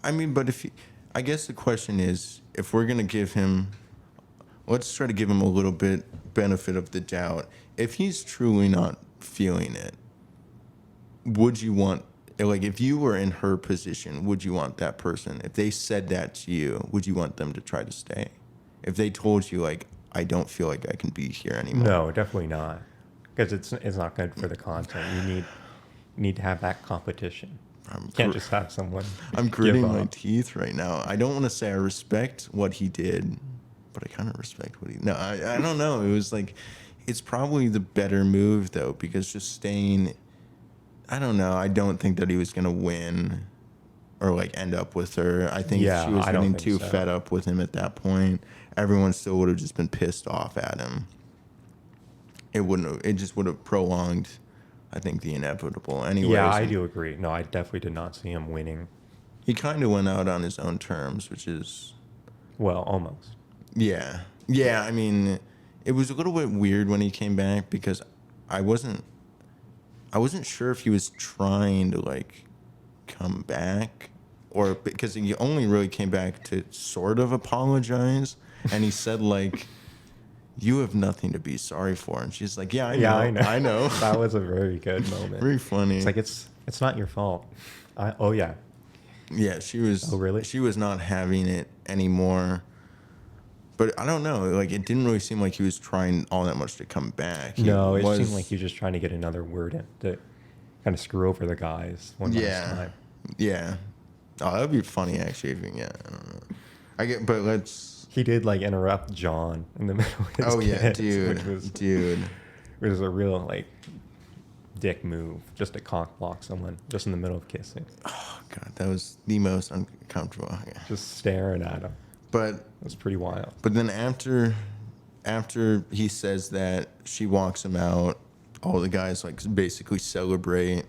I mean, but I guess the question is, if we're gonna give him, let's try to give him a little bit benefit of the doubt. If he's truly not feeling it, would you want, like, if you were in her position, would you want that person, if they said that to you, would you want them to try to stay? If they told you like, I don't feel like I can be here anymore. No, definitely not, because it's not good for the content. You need to have that competition. You can't just have someone. I'm gritting my teeth right now. I don't want to say I respect what he did, but I kind of respect what he. No, I don't know. It was like, it's probably the better move though, because just staying. I don't know. I don't think that he was gonna win, or like end up with her. I think she was getting too fed up with him at that point. Everyone still would have just been pissed off at him. It just would have prolonged, I think, the inevitable. Anyways, Yeah, I do agree. No, I definitely did not see him winning. He kind of went out on his own terms, which is, well, almost. Yeah. I mean, it was a little bit weird when he came back, because I wasn't sure if he was trying to like come back, or because he only really came back to sort of apologize. And he said like, you have nothing to be sorry for. And she's like, yeah, I know. That was a very good moment. Very funny. It's like, it's not your fault. Oh yeah. Yeah, she was. Oh really? She was not having it anymore. But I don't know. Like, it didn't really seem like he was trying all that much to come back. No, it seemed like he was just trying to get another word in to kind of screw over the guys one last time. Yeah. Oh, that would be funny actually. I don't know. But let's. He did like interrupt John in the middle of his kiss, dude. Which was a real like dick move, just to cock block someone just in the middle of kissing. Oh god, that was the most uncomfortable. Yeah. Just staring at him. But it was pretty wild. But then after he says that, she walks him out. All the guys like basically celebrate,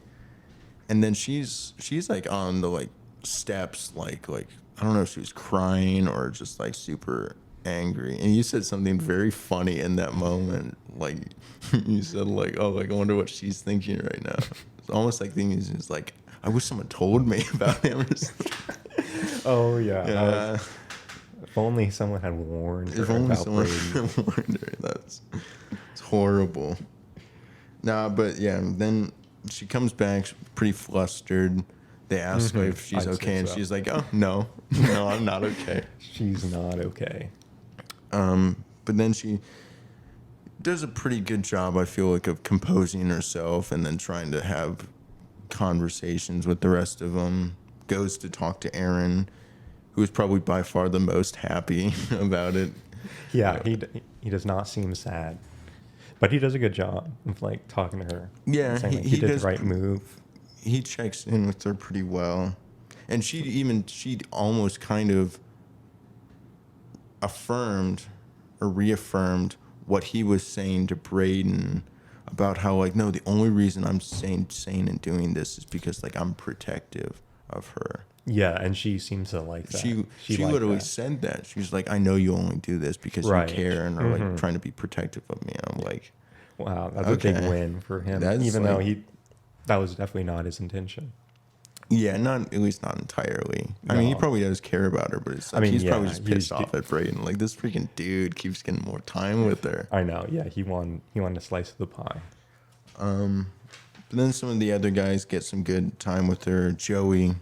and then she's like on the like steps, like I don't know if she was crying or just like super angry. And you said something very funny in that moment. Like you said like, oh, like I wonder what she's thinking right now. It's almost like things is like, I wish someone told me about him. Oh yeah. Yeah. If only someone had warned her. If only about someone Brayden. had warned her. It's horrible. Nah, but yeah, then she comes back pretty flustered. They ask her if she's okay, and she's like, "Oh no, I'm not okay." She's not okay. But then she does a pretty good job, I feel like, of composing herself and then trying to have conversations with the rest of them. Goes to talk to Aaron, who is probably by far the most happy about it. Yeah, he does not seem sad, but he does a good job of like talking to her. Yeah, he did the right move. He checks in with her pretty well, and she almost kind of affirmed or reaffirmed what he was saying to Brayden about how like, no, the only reason I'm saying and doing this is because like I'm protective of her. Yeah, and she seems to like that. She liked literally that. said that. She's like, I know you only do this because Right. you care and are like trying to be protective of me. And I'm like, Wow, that's a big win for him. That's Even though like- that was definitely not his intention. yeah, not at least not entirely. I mean, he No. probably does care about her, but it's like, I mean, he's probably yeah, just he's pissed off at Brayden. Like, this freaking dude keeps getting more time with her. I know. Yeah, he wanted a slice of the pie. But then some of the other guys get some good time with her. Joey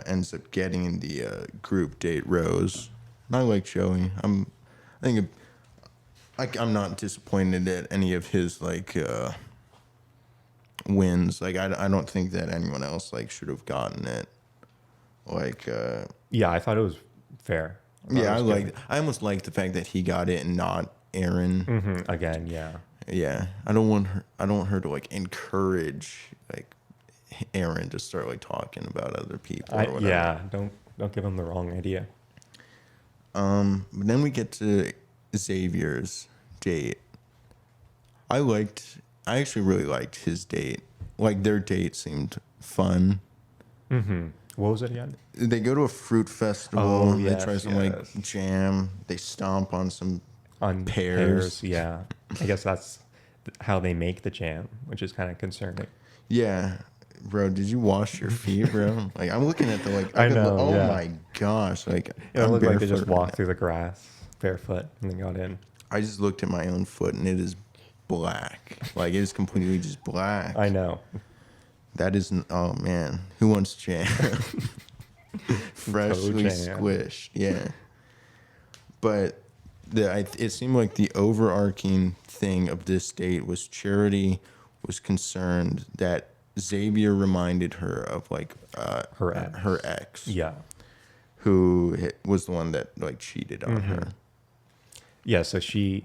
ends up getting the group date rose. And I like Joey. I'm not disappointed at any of his like wins. Like I don't think that anyone else like should have gotten it. Like Yeah, I thought it was fair. I almost like the fact that he got it and not Aaron. Again, yeah. Yeah, I don't want her to like encourage like Aaron to start like talking about other people or whatever. Yeah, don't give him the wrong idea. But then we get to Xavier's date. I actually really liked his date. Like their date seemed fun. What was it again? They go to a fruit festival. Oh, They yes, try some like jam. They stomp on some On pears. Yeah. I guess that's how they make the jam, which is kind of concerning. Yeah. Bro, did you wash your feet, bro? Like I'm looking at the like I know, oh yeah. my gosh. Like It I'm looked like they barefoot just right walked now. through the grass barefoot and then got in. I just looked at my own foot and it is black. Like it is completely just black. I know. That isn't. Oh man, who wants jam? Freshly jam. squished, yeah. But it seemed like the overarching thing of this date was Charity was concerned that Xavier reminded her of like her ex, Yeah. who was the one that like cheated on her. Yeah, so she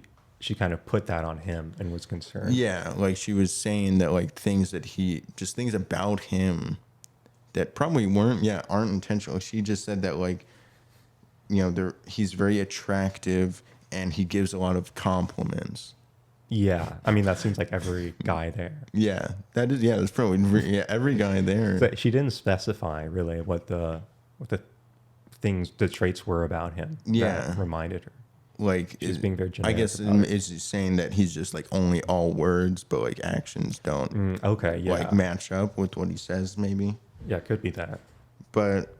kind of put that on him and was concerned. Yeah, like she was saying that like things about him that probably aren't intentional. She just said that like, he's very attractive and he gives a lot of compliments. Yeah, I mean that seems like every guy there. Yeah, that's probably every guy there. But she didn't specify really what the traits were about him. Yeah. That reminded her. Like She's being very I generic guess about it. it's just saying that he's just like only all words, but like actions don't Okay, yeah. like match up with what he says, maybe. Yeah, it could be that. But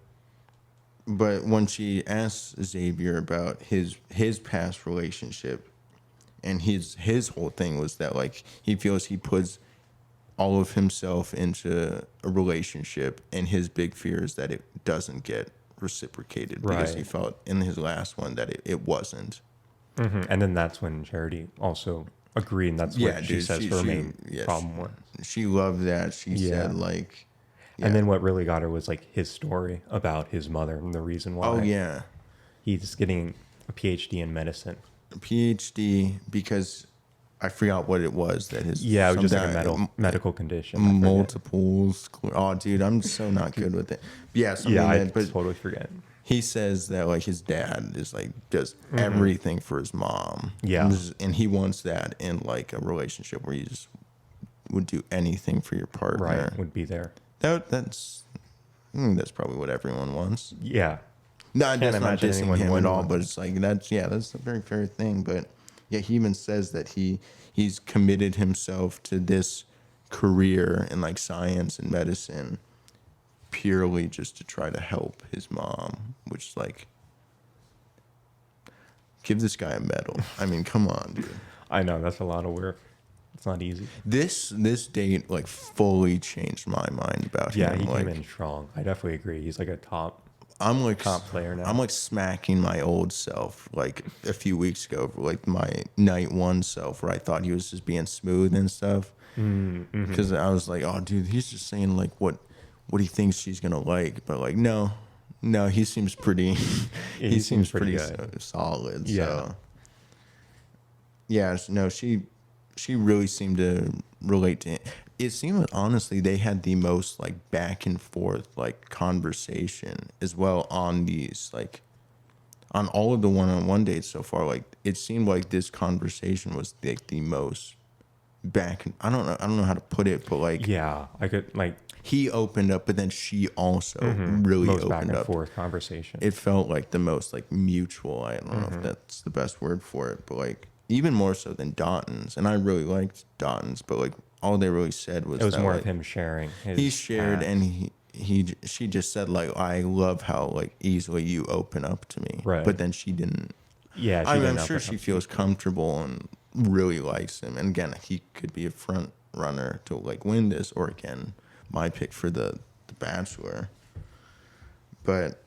when she asks Xavier about his past relationship, and his whole thing was that like he feels he puts all of himself into a relationship, and his big fear is that it doesn't get reciprocated because he Right. felt in his last one that it wasn't. And then that's when Charity also agreed, and that's what she says her main problem was. She loved that. She said like, And then what really got her was like his story about his mother and the reason why. oh yeah, He's getting a PhD in medicine. PhD because I forgot what it was that his Yeah, it was just like a some- medical condition. I forget. multiple oh dude, I'm so not good with it. Yeah, something Yeah, I that, but totally forget. he says that like his dad is like does everything for his mom. Yeah. and he wants that in like a relationship where you just would do anything for your partner. Right, would be there. That's probably what everyone wants. Yeah. No, Can't that's not imagine dissing anyone him at wouldn't all, want but it's like that's a very fair thing. But yeah, he even says that he's committed himself to this career in like science and medicine purely just to try to help his mom, which is like give this guy a medal. I mean, come on, dude. I know, that's a lot of work. It's not easy. This date like fully changed my mind about Yeah, him. he like, came in strong. I definitely agree. He's like a top. I'm like top player now. I'm like smacking my old self like a few weeks ago, like my night one self, where I thought he was just being smooth and stuff. Because I was like, oh, dude, he's just saying like what he thinks she's gonna like, but like no, he seems pretty. he seems pretty good. solid. Yeah. So. Yeah. No, she really seemed to relate to him. It seemed like, honestly, they had the most like back and forth like conversation as well on these like on all of the one-on-one dates so far. Like it seemed like this conversation was like the most back. I don't know how to put it, but like Yeah, I could like he opened up, but then she also really most back opened and up. forth conversation. It felt like the most like mutual. I don't know if that's the best word for it, but like even more so than Dotun's. And I really liked Dotun's, but like all they really said was It was that, more like, of him sharing. he shared, past. and she just said like, I love how like easily you open up to me. Right. But then she didn't. Yeah, she I mean, didn't I'm sure open she up. feels comfortable and really likes him. And again, he could be a front runner to like win this, or again, my pick for the Bachelor. But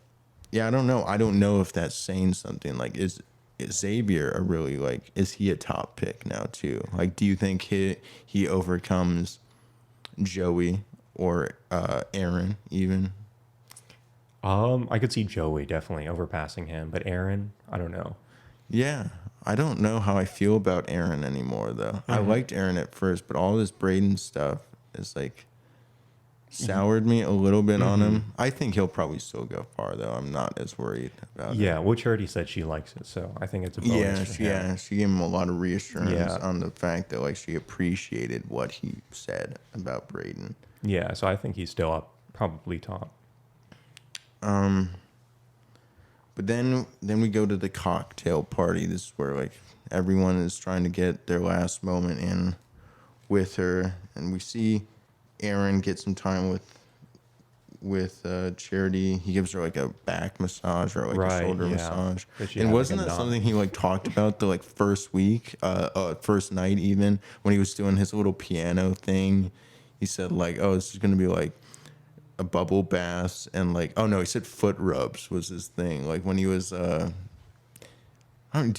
yeah, I don't know. I don't know if that's saying something. Like, is Xavier a really like? Is he a top pick now too? Like, do you think he overcomes Joey or Aaron even? I could see Joey definitely overpassing him, but Aaron, I don't know. Yeah, I don't know how I feel about Aaron anymore though. I liked Aaron at first, but all this Brayden stuff is like soured me a little bit on him. I think he'll probably still go far though. I'm not as worried about it. Yeah, well, Charity said she likes it, so I think it's a bonus for him. She gave him a lot of reassurance Yeah. on the fact that like she appreciated what he said about Brayden. Yeah, so I think he's still up, probably top. But then we go to the cocktail party. This is where like everyone is trying to get their last moment in with her, and we see Aaron get some time with Charity. He gives her like a back massage or like a shoulder massage. And wasn't that something he like talked about the like first week, first night even, when he was doing his little piano thing? He said like, oh, this is gonna be like a bubble bath, and like, oh no, he said foot rubs was his thing. Like when he was do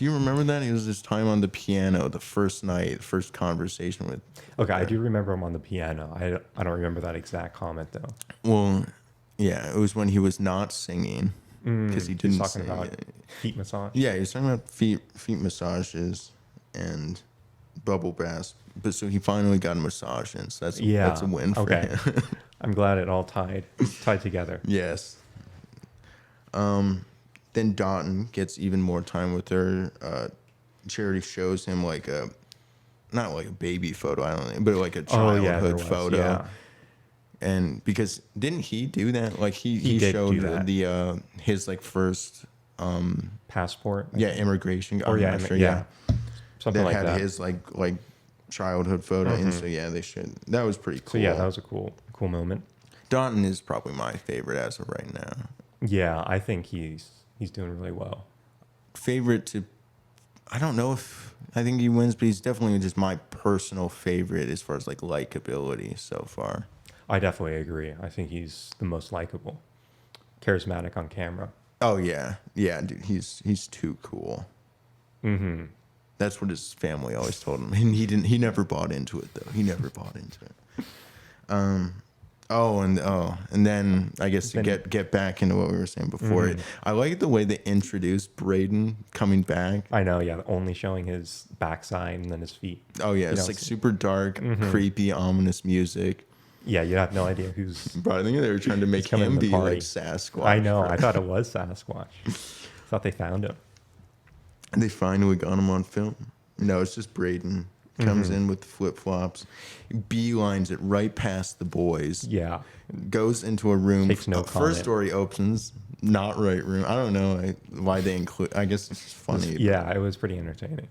you remember that? It was his time on the piano, the first night, first conversation with. Okay, I do remember him on the piano. I don't remember that exact comment though. Well, yeah, it was when he was not singing because he didn't. He's talking sing. about feet massage. Yeah, he was talking about feet massages and bubble baths. But so he finally got a massage in, so that's a win for him. I'm glad it all tied together. Yes. Then Dotun gets even more time with her. Charity shows him like not like a baby photo, I don't think, but like a childhood photo. Yeah. And because didn't he do that? Like he did showed do that. the his like first Passport. immigration. Or I'm not sure, something that like had that. his like childhood photo, and so yeah, they should. That was pretty cool. So yeah, that was a cool moment. Dotun is probably my favorite as of right now. Yeah, I think he's doing really well. Favorite to, I don't know if I think he wins, but he's definitely just my personal favorite as far as like likability so far. I definitely agree. I think he's the most likable, charismatic on camera. Oh yeah, dude, he's too cool. Mm-hmm. That's what his family always told him, and he never bought into it though. He never bought into it. And then I guess to get back into what we were saying before, I like the way they introduced Brayden coming back. I know, yeah, only showing his backside and then his feet. Oh yeah, it's like super dark, creepy, ominous music. Yeah, you have no idea who's. But I think they were trying to make him be like Sasquatch. I know. I thought it was Sasquatch. Thought they found him. And they finally got him on film. No, it's just Brayden. Comes in with the flip-flops, beelines it right past the boys. Yeah. Goes into a room. Takes no First comment. story opens, not right room. I don't know why they include. I guess it's just funny. Yeah, it was pretty entertaining.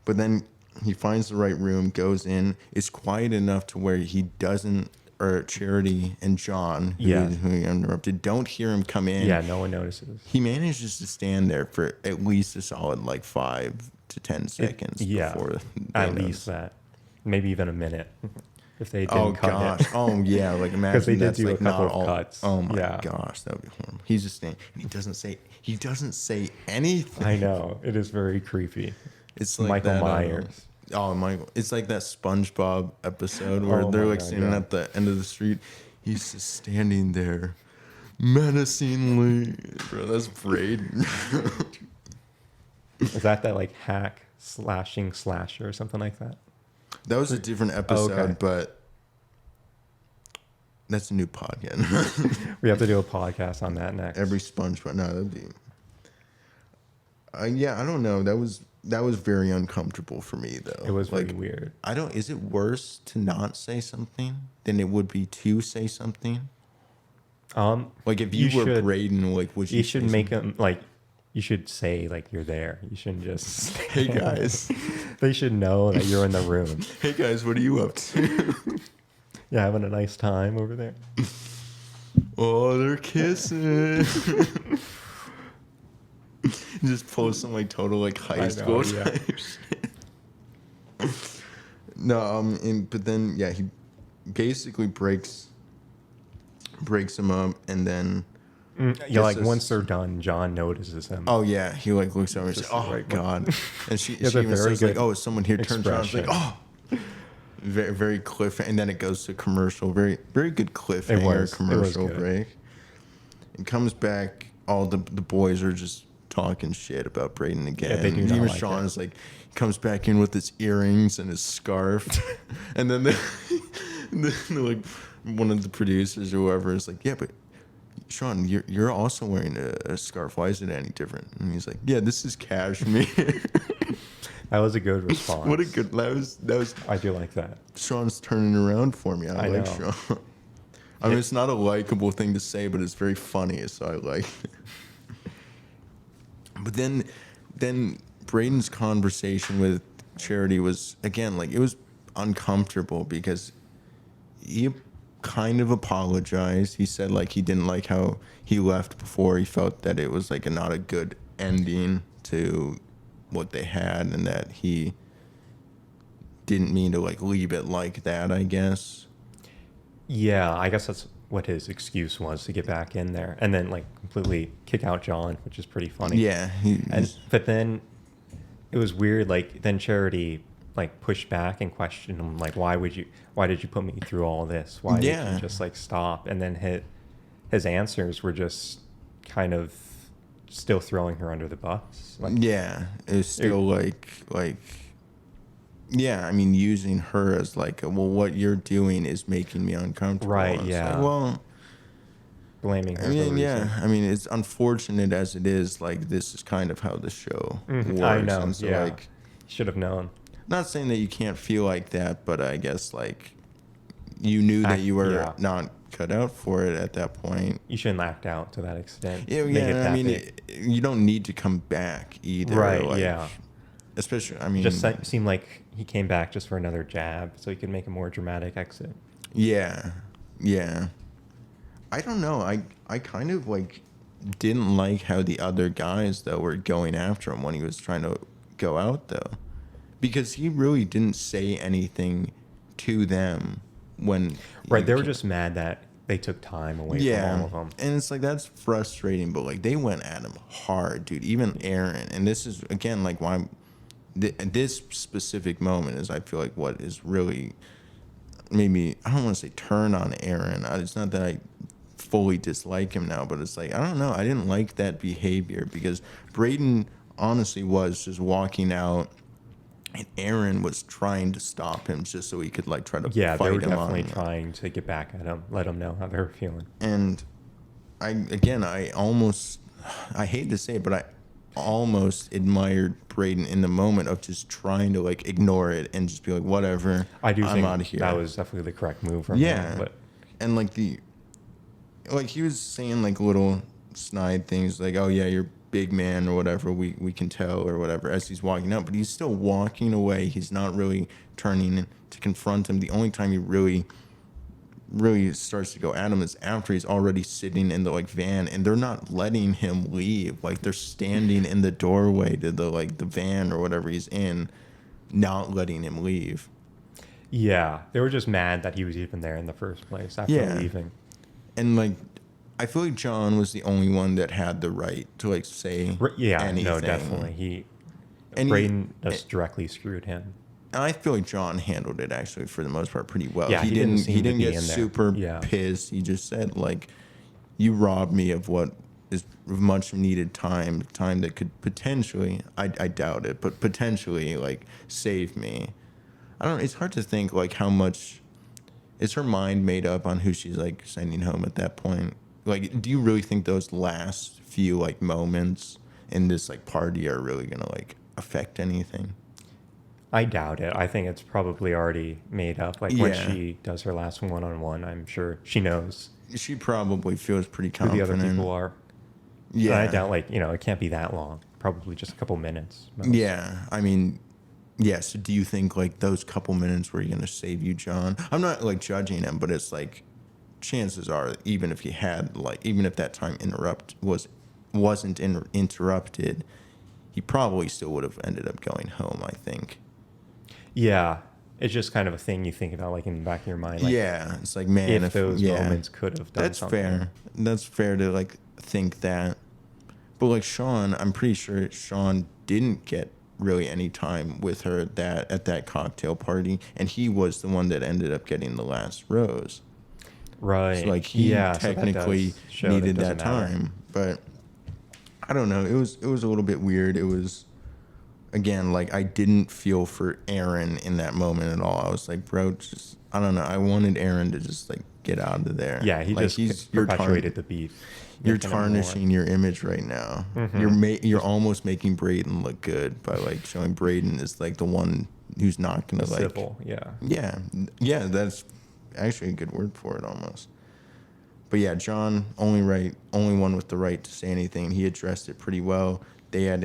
But then he finds the right room, goes in. It's quiet enough to where he doesn't, or Charity and John, who he interrupted, don't hear him come in. Yeah, no one notices. He manages to stand there for at least a solid like 5 to 10 seconds before at least that. Maybe even a minute. If they didn't cut it. Oh yeah, like imagine they did that's do like a couple not of all cuts. Oh my Yeah. gosh, that would be horrible. He's just standing and he doesn't say anything. I know. It is very creepy. It's like Michael that, Myers. Michael. It's like that SpongeBob episode where they're like standing at the end of the street. He's just standing there menacingly. Bro, that's Brayden. Is that like hack slashing slasher or something like that? That was a different episode, okay. But that's a new podcast. We have to do a podcast on that next. Every SpongeBob. No, that'd be. Yeah, I don't know. That was that was very uncomfortable for me though. It was like very weird. I don't. Is it worse to not say something than it would be to say something? Like if you were Brayden, like would you? You should make them like. You should say like you're there. You shouldn't just. Hey guys. They should know that you're in the room. Hey guys, what are you up to? Yeah, having a nice time over there. Oh, they're kissing. Just post some like total like high school type shit. No, but then yeah, he basically breaks him up, and then yeah, like once they're done, John notices him. Oh yeah, he like looks over and says, "Oh like, god," and she even says like, "Oh, is someone here?" Turns around, like, "Oh." Very, very cliff, and then it goes to commercial. Very, very good cliffhanger commercial break. It comes back. All the boys are just talking shit about Brayden again. Yeah, they do not even like Sean is like, he comes back in with his earrings and his scarf, and then like one of the producers or whoever is like, yeah, but Sean, you're also wearing a scarf. Why is it any different? And he's like, yeah, this is cashmere. That was a good response. What a good that was. I do like that. Sean's turning around for me. I like know. Sean. I mean, it's not a likable thing to say, but it's very funny, so I like it. But then Brayden's conversation with Charity was, again, like, it was uncomfortable because he kind of apologized. He said, like, he didn't like how he left before. He felt that it was, like, not a good ending to what they had, and that he didn't mean to like leave it like that, I guess. Yeah, I guess that's what his excuse was, to get back in there and then like completely kick out John, which is pretty funny. Yeah. But then it was weird, like then Charity like pushed back and questioned him, like, why did you put me through all this? Why did you just like stop? And then his answers were just kind of still throwing her under the bus. Like, yeah, it's still like yeah, I mean, using her as like, well, what you're doing is making me uncomfortable. Right, yeah. Like, well, blaming her. I mean, yeah, I mean, it's unfortunate as it is, like, this is kind of how the show works. I know, and so, yeah. like, should have known. Not saying that you can't feel like that, but I guess, like, you knew that you were not cut out for it at that point. You shouldn't act out to that extent. Yeah, I mean, you don't need to come back either. Right, like, yeah. Especially, I mean... Just seemed like he came back just for another jab so he could make a more dramatic exit. Yeah, yeah. I don't know. I kind of, like, didn't like how the other guys, though, were going after him when he was trying to go out, though. Because he really didn't say anything to them when... Right, they were just mad that they took time away from all of them. And it's like, that's frustrating, but, like, they went at him hard, dude. Even Aaron. And this is, again, like, why I'm... This specific moment is, I feel like, what is really made me, I don't want to say turn on Aaron. It's not that I fully dislike him now, but it's like, I don't know. I didn't like that behavior because Brayden honestly was just walking out, and Aaron was trying to stop him just so he could like try to fight him. Yeah, they were definitely trying to get back at him, let him know how they were feeling. And I hate to say it, but I almost admired Brayden in the moment of just trying to like ignore it and just be like, whatever. I do think out of here. That was definitely the correct move from him. But and like he was saying like little snide things like, oh yeah, you're big man or whatever, we can tell or whatever, as he's walking out, but he's still walking away. He's not really turning to confront him. The only time he really starts to go at him is after he's already sitting in the like van, and they're not letting him leave. Like they're standing in the doorway to the like the van or whatever he's in, not letting him leave. Yeah, they were just mad that he was even there in the first place after leaving. And like, I feel like John was the only one that had the right to like say anything. No, definitely. Brayden just directly screwed him. And I feel like John handled it actually for the most part pretty well. Yeah, he didn't get super pissed. He just said like, you robbed me of what is much needed time that could potentially, I doubt it, but potentially like save me. I don't know, it's hard to think like how much is her mind made up on who she's like sending home at that point. Like, do you really think those last few like moments in this like party are really gonna like affect anything. I doubt it. I think it's probably already made up. Like when Yeah. she does her last one-on-one, I'm sure she knows She probably feels pretty who the confident. other people are. Yeah. And I doubt, like, it can't be that long. Probably just a couple minutes. Most. Yeah. I mean, yeah. So do you think like those couple minutes were going to save you, John? I'm not like judging him, but it's like chances are, even if that time wasn't interrupted, he probably still would have ended up going home, I think. Yeah. It's just kind of a thing you think about, like, in the back of your mind. Like, yeah. It's like, man, if those moments could have done that's something. fair. That's fair to like think that. But like Sean, I'm pretty sure Sean didn't get really any time with her at that cocktail party, and he was the one that ended up getting the last rose. Right. So like he technically needed that matter. time, but I don't know. It was a little bit weird. It was, again, like I didn't feel for Aaron in that moment at all. I was like, bro, just I don't know. I wanted Aaron to just like get out of there. Yeah, he like, just perpetuated the beef. You're tarnishing your image right now. Mm-hmm. You're almost making Brayden look good by like showing Brayden as like the one who's not gonna like civil. yeah. That's actually a good word for it almost. But yeah, John only one with the right to say anything. He addressed it pretty well. They had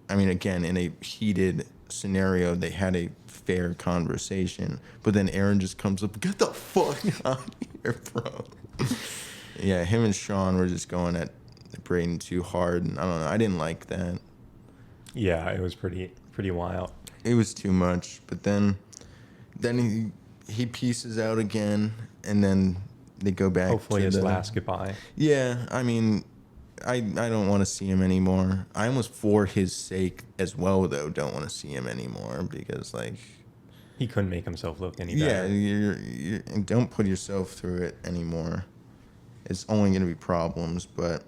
again, in a heated scenario, they had a fair conversation. But then Aaron just comes up, get the fuck out of here, bro. Yeah, him and Sean were just going at Brayden too hard, and I don't know. I didn't like that. Yeah, it was pretty wild. It was too much. But then he pieces out again, and then they go back. Hopefully his last goodbye. Yeah, I mean, I don't want to see him anymore. I almost, for his sake as well, though, don't want to see him anymore because, like, he couldn't make himself look any better. Yeah, you don't put yourself through it anymore. It's only going to be problems, but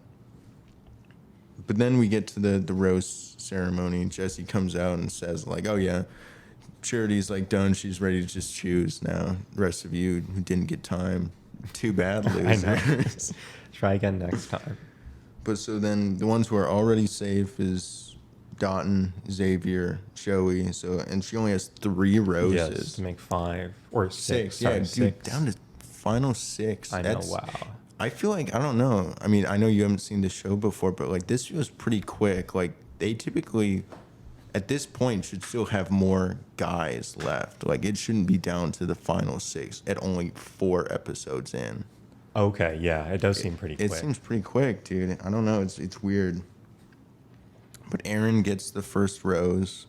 then we get to the rose ceremony. Jesse comes out and says, like, oh, yeah, Charity's, like, done. She's ready to just choose now. The rest of you who didn't get time, too bad, losers. I know. Try again next time. But so then the ones who are already safe is Dotun, Xavier, Joey. And she only has 3 roses. Yes, to make 5 or 6. Yeah, Sorry, dude, 6. down to final 6. I know, wow. I feel like, I don't know. I mean, I know you haven't seen the show before, but like this feels pretty quick. Like they typically, at this point, should still have more guys left. Like it shouldn't be down to the final 6 at only 4 episodes in. Okay, yeah, it does seem pretty quick. It seems pretty quick, dude. I don't know. It's weird. But Aaron gets the first rose.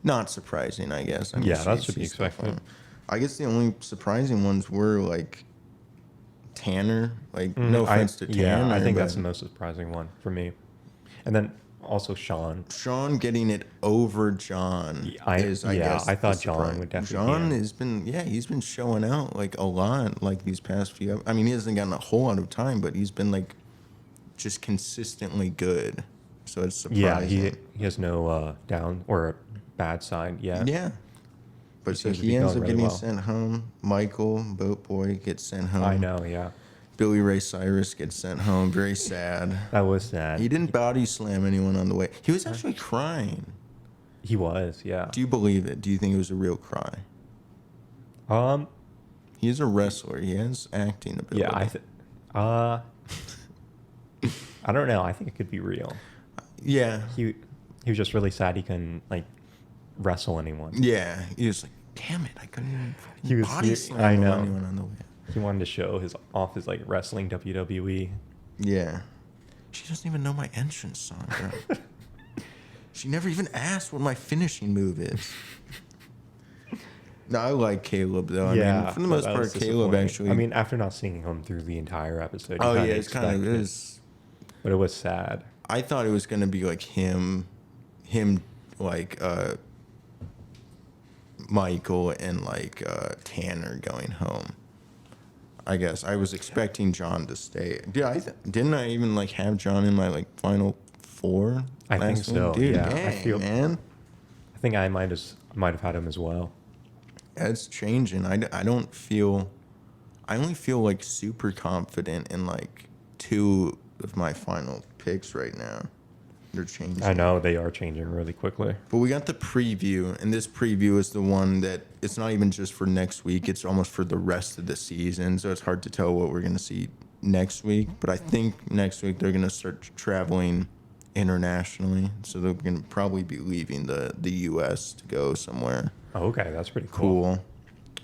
Not surprising, I guess. I mean, yeah, that should be expected. I guess the only surprising ones were like Tanner. Like, no offense to Tanner. Yeah, I think that's the most surprising one for me. And then also Sean. Sean getting it over John I guess. I thought John would definitely. John he's been showing out like a lot like these past few. I mean, he hasn't gotten a whole lot of time, but he's been like just consistently good. So it's surprising. Yeah, he has no down or bad side yet. Yeah. But so he ends up getting sent home. Michael, Boat Boy, gets sent home. I know, yeah. Billy Ray Cyrus gets sent home. Very sad. That was sad. He didn't body slam anyone on the way. He was actually crying. He was, yeah. Do you believe it? Do you think it was a real cry? He's a wrestler. He has acting ability. Yeah, I don't know. I think it could be real. Yeah. He was just really sad he couldn't like wrestle anyone. Yeah. He was like, damn it, I couldn't even body slam anyone on the way. He wanted to show off his like wrestling WWE. Yeah. She doesn't even know my entrance song, bro. She never even asked what my finishing move is. No, I like Caleb though. I mean, for the most part, Caleb actually. I mean, after not seeing him through the entire episode. Oh yeah, it's kind of is. But it was sad. I thought it was gonna be like him like Michael and like Tanner going home. I guess I was expecting John to stay. Didn't I even like have John in my like final 4? I think so. Dude, yeah, dang, man. I think I might have had him as well. It's changing. I don't feel. I only feel like super confident in like 2 of my final picks right now. they're changing. I know they are changing really quickly. But we got the preview, and this preview is the one that it's not even just for next week. It's almost for the rest of the season. So it's hard to tell what we're going to see next week. But I think next week they're going to start traveling internationally. So they're going to probably be leaving the U.S. to go somewhere. Oh, okay, that's pretty cool.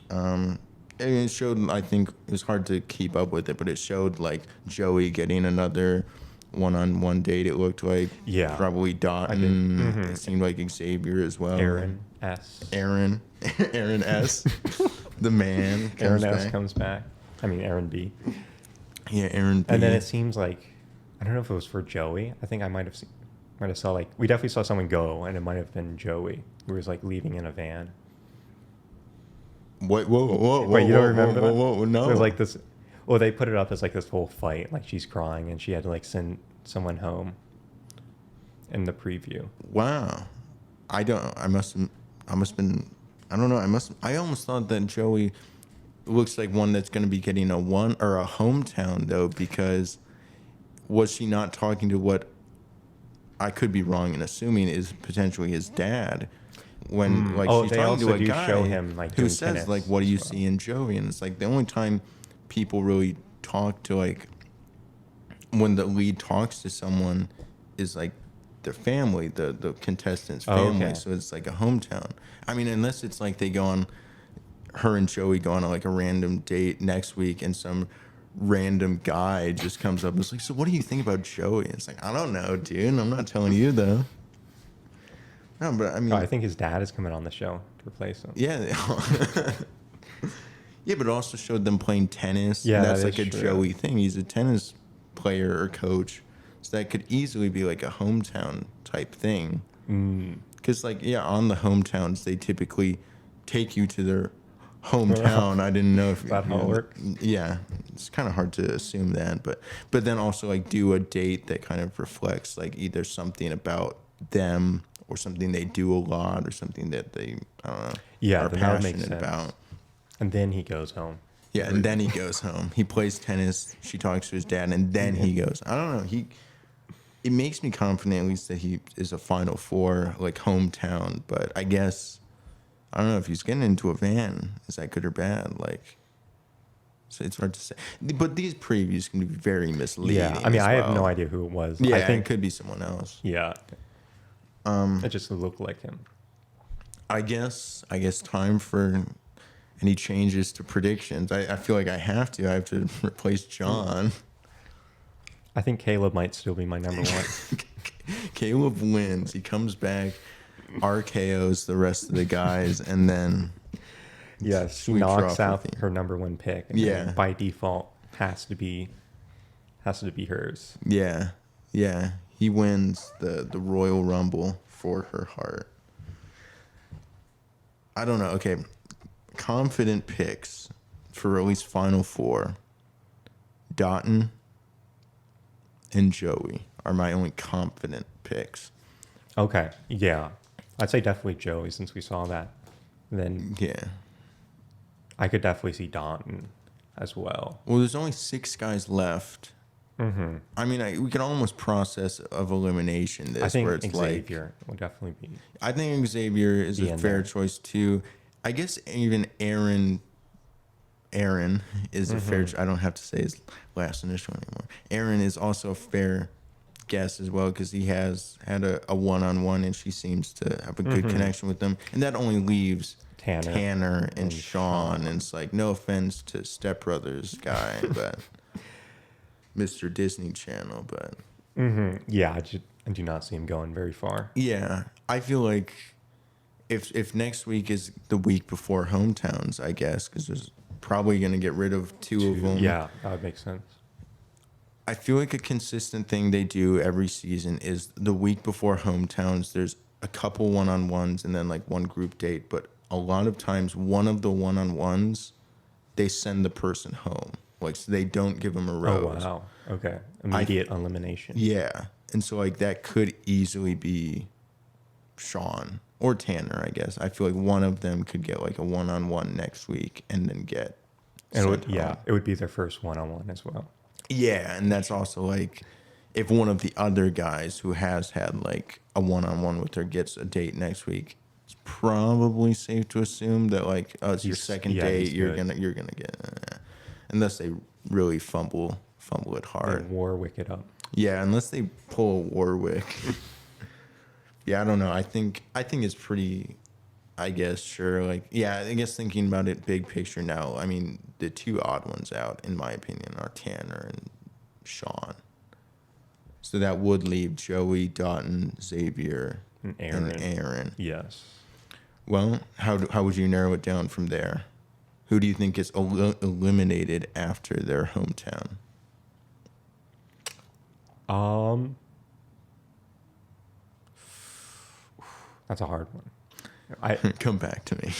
And it showed, I think it was hard to keep up with it, but it showed like Joey getting another one-on-one date. It looked like probably Dotun. It seemed like Xavier as well. Aaron S. Aaron S. The man. Aaron S. comes back. I mean Aaron B. Yeah, Aaron B. And then it seems like, I don't know if it was for Joey. I think I might have saw like, we definitely saw someone go, and it might have been Joey who was like leaving in a van. What? Whoa! Wait, you don't remember that? Whoa! No. It was like this. Well, they put it up as like this whole fight, like she's crying and she had to like send someone home. In the preview. Wow. I must have been. I don't know. I almost thought that Joey looks like one that's going to be getting a hometown though, because was she not talking to what I could be wrong in assuming is potentially his dad? When she's talking to a guy show him, like, who doing says tennis like, "What do you as well. see in Joey?" And it's like the only time people really talk to, like, when the lead talks to someone is like their family, the contestant's family. Okay. So it's like a hometown. I mean, unless it's like her and Joey go on like a random date next week, and some random guy just comes up and is like, "So what do you think about Joey?" And it's like, I don't know, dude. I'm not telling you though. No, but I mean, I think his dad is coming on the show to replace him. yeah. Yeah, but it also showed them playing tennis. Yeah, and that's that like a is true. Joey thing. He's a tennis player or coach, so that could easily be like a hometown type thing. Because on the hometowns they typically take you to their hometown. I didn't know if that how it works. Yeah, it's kind of hard to assume that, but then also like do a date that kind of reflects like either something about them or something they do a lot or something that they are then that makes passionate sense. about. And then he goes home. Yeah, and then he goes home. He plays tennis. She talks to his dad, and then he goes. I don't know. It makes me confident at least that he is a Final Four, like hometown. But I guess I don't know if he's getting into a van. Is that good or bad? Like, so it's hard to say. But these previews can be very misleading. Yeah, I mean, as I have well. no idea who it was. Yeah, I think it could be someone else. Yeah. It just looked like him. I guess time for any changes to predictions. I feel like I have to replace John. I think Caleb might still be my number one. Caleb wins. He comes back, RKOs the rest of the guys, and then Yes, sweeps her knocks off out with her number one pick. And then by default has to be hers. Yeah. He wins the Royal Rumble for her heart. I don't know. Okay. Confident picks for at least Final Four. Dotun and Joey are my only confident picks. Okay, yeah. I'd say definitely Joey since we saw that. Then Yeah. I could definitely see Dotun as well. Well, there's only 6 guys left. Mm-hmm. I mean, we can almost process of elimination this, I think where it's Xavier would definitely be. I think Xavier is Be a in fair there. choice too. I guess even Aaron is a fair. I don't have to say his last initial anymore. Aaron is also a fair guess as well because he has had a one-on-one and she seems to have a good connection with them. And that only leaves Tanner and Sean. And it's like, no offense to Step Brothers guy, but Mr. Disney Channel, but Yeah, I do not see him going very far. yeah, I feel like if next week is the week before hometowns, I guess, because there's probably going to get rid of two of them. Yeah, that would make sense. I feel like a consistent thing they do every season is the week before hometowns, there's a couple one-on-ones and then like one group date. But a lot of times, one of the one-on-ones, they send the person home. Like, so they don't give them a rose. Oh, wow. Okay. Immediate elimination. Yeah. And so, like, that could easily be Sean or Tanner, I guess. I feel like one of them could get, like, a one-on-one next week and then get And sent home. it would be their first one-on-one as well. Yeah, and that's also, like, if one of the other guys who has had like a one-on-one with her gets a date next week, it's probably safe to assume that like, oh, it's your second date, you're good. gonna get, unless they really fumble it hard. Then Warwick it up. Yeah, unless they pull a Warwick. Yeah, I don't know. I think it's pretty. I guess sure. Like, yeah, I guess thinking about it big picture now. I mean, the two odd ones out, in my opinion, are Tanner and Sean. So that would leave Joey, Dotun, Xavier, And Aaron. and Aaron. Yes. Well, how would you narrow it down from there? Who do you think is eliminated after their hometown? That's a hard one. Come back to me.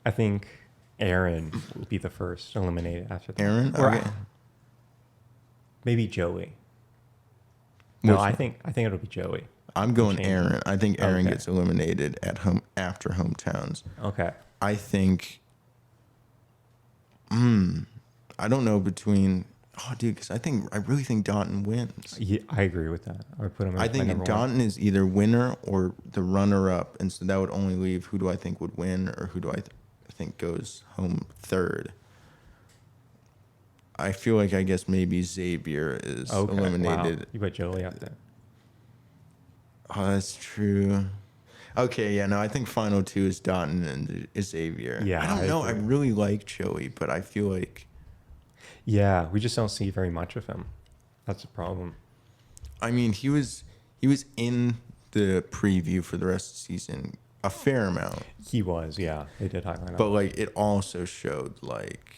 I think Aaron will be the first eliminated after that. Aaron? Or Okay. maybe Joey. No, Which I one? think it'll be Joey. I'm going Change. Aaron. I think Aaron Okay. gets eliminated at home after hometowns. Okay. I think. I don't know between. Oh, dude, because I really think Dotun wins. Yeah, I agree with that. I would put him. I as my think number one. Dotun is either winner or the runner-up, and so that would only leave who do I think would win or who do I think goes home third. I feel like I guess maybe Xavier is eliminated. Wow. You put Joey up there. Oh, that's true. Okay, yeah, no, I think final two is Dotun and Xavier. Yeah, I don't I know. I agree. really like Joey, but I feel like, Yeah, we just don't see very much of him. That's the problem. I mean, he was in the preview for the rest of the season a fair amount, He was, yeah. They did highlight but him. like it also showed like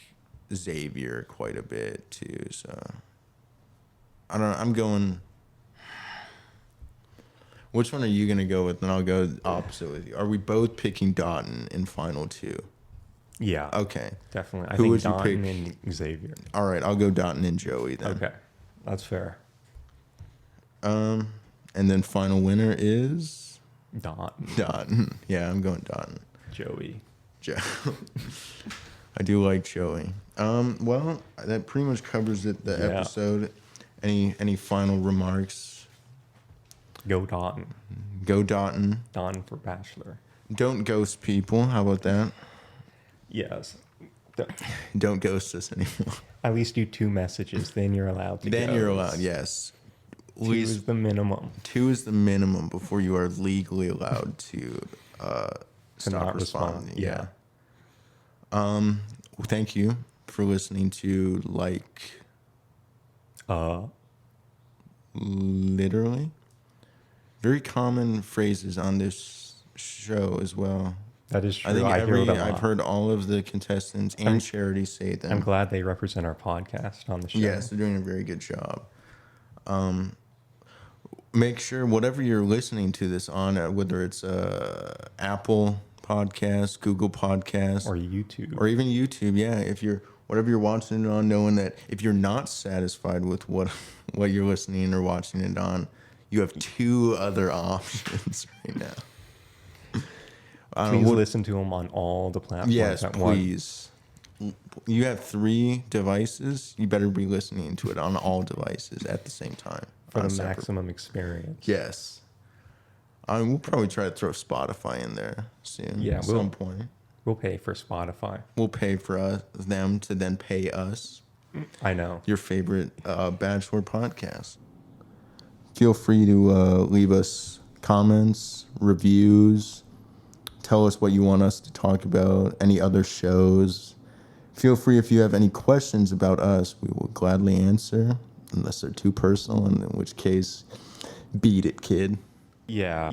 Xavier quite a bit too. So I don't know. I'm going. Which one are you gonna go with? And I'll go opposite with you. Are we both picking Dotun in final two? Yeah, Okay. definitely. I Who think would you Dotun pick? and Xavier. All right. I'll go Dotun and Joey then. Okay, that's fair. And then final winner is Dotun, Dotun. Yeah, I'm going Dotun. Joey. Joe. I do like Joey. Well, that pretty much covers it. The Yeah. episode. Any final remarks? Go Dotun. Go Dotun. Dotun for Bachelor. Don't ghost people. How about that? Yes. Don't ghost us anymore. At least do 2 messages, then you're allowed to Then ghost. you're allowed. Yes. At 2 least is the minimum. 2 is the minimum before you are legally allowed to stop not respond. responding. Yeah. Well, thank you for listening to literally very common phrases on this show as well. That is true. I think hear it a lot. I've heard all of the contestants and Charity say them. I'm glad they represent our podcast on the show. Yes, they're doing a very good job. Make sure whatever you're listening to this on, whether it's Apple Podcast, Google Podcast, Or YouTube. or even YouTube, yeah, if you're whatever you're watching it on, knowing that if you're not satisfied with what you're listening or watching it on, you have 2 other options right now. Please listen to them on all the platforms Yes, at once. please. You have 3 devices. You better be listening to it on all devices at the same time. For on the separate- maximum experience. Yes. We'll probably try to throw Spotify in there soon. Yeah, at some point. We'll pay for Spotify. We'll pay for them to then pay us. I know. Your favorite Bachelor podcast. Feel free to leave us comments, reviews. Tell us what you want us to talk about, any other shows. Feel free if you have any questions about us, we will gladly answer, unless they're too personal, in which case, beat it, kid. Yeah.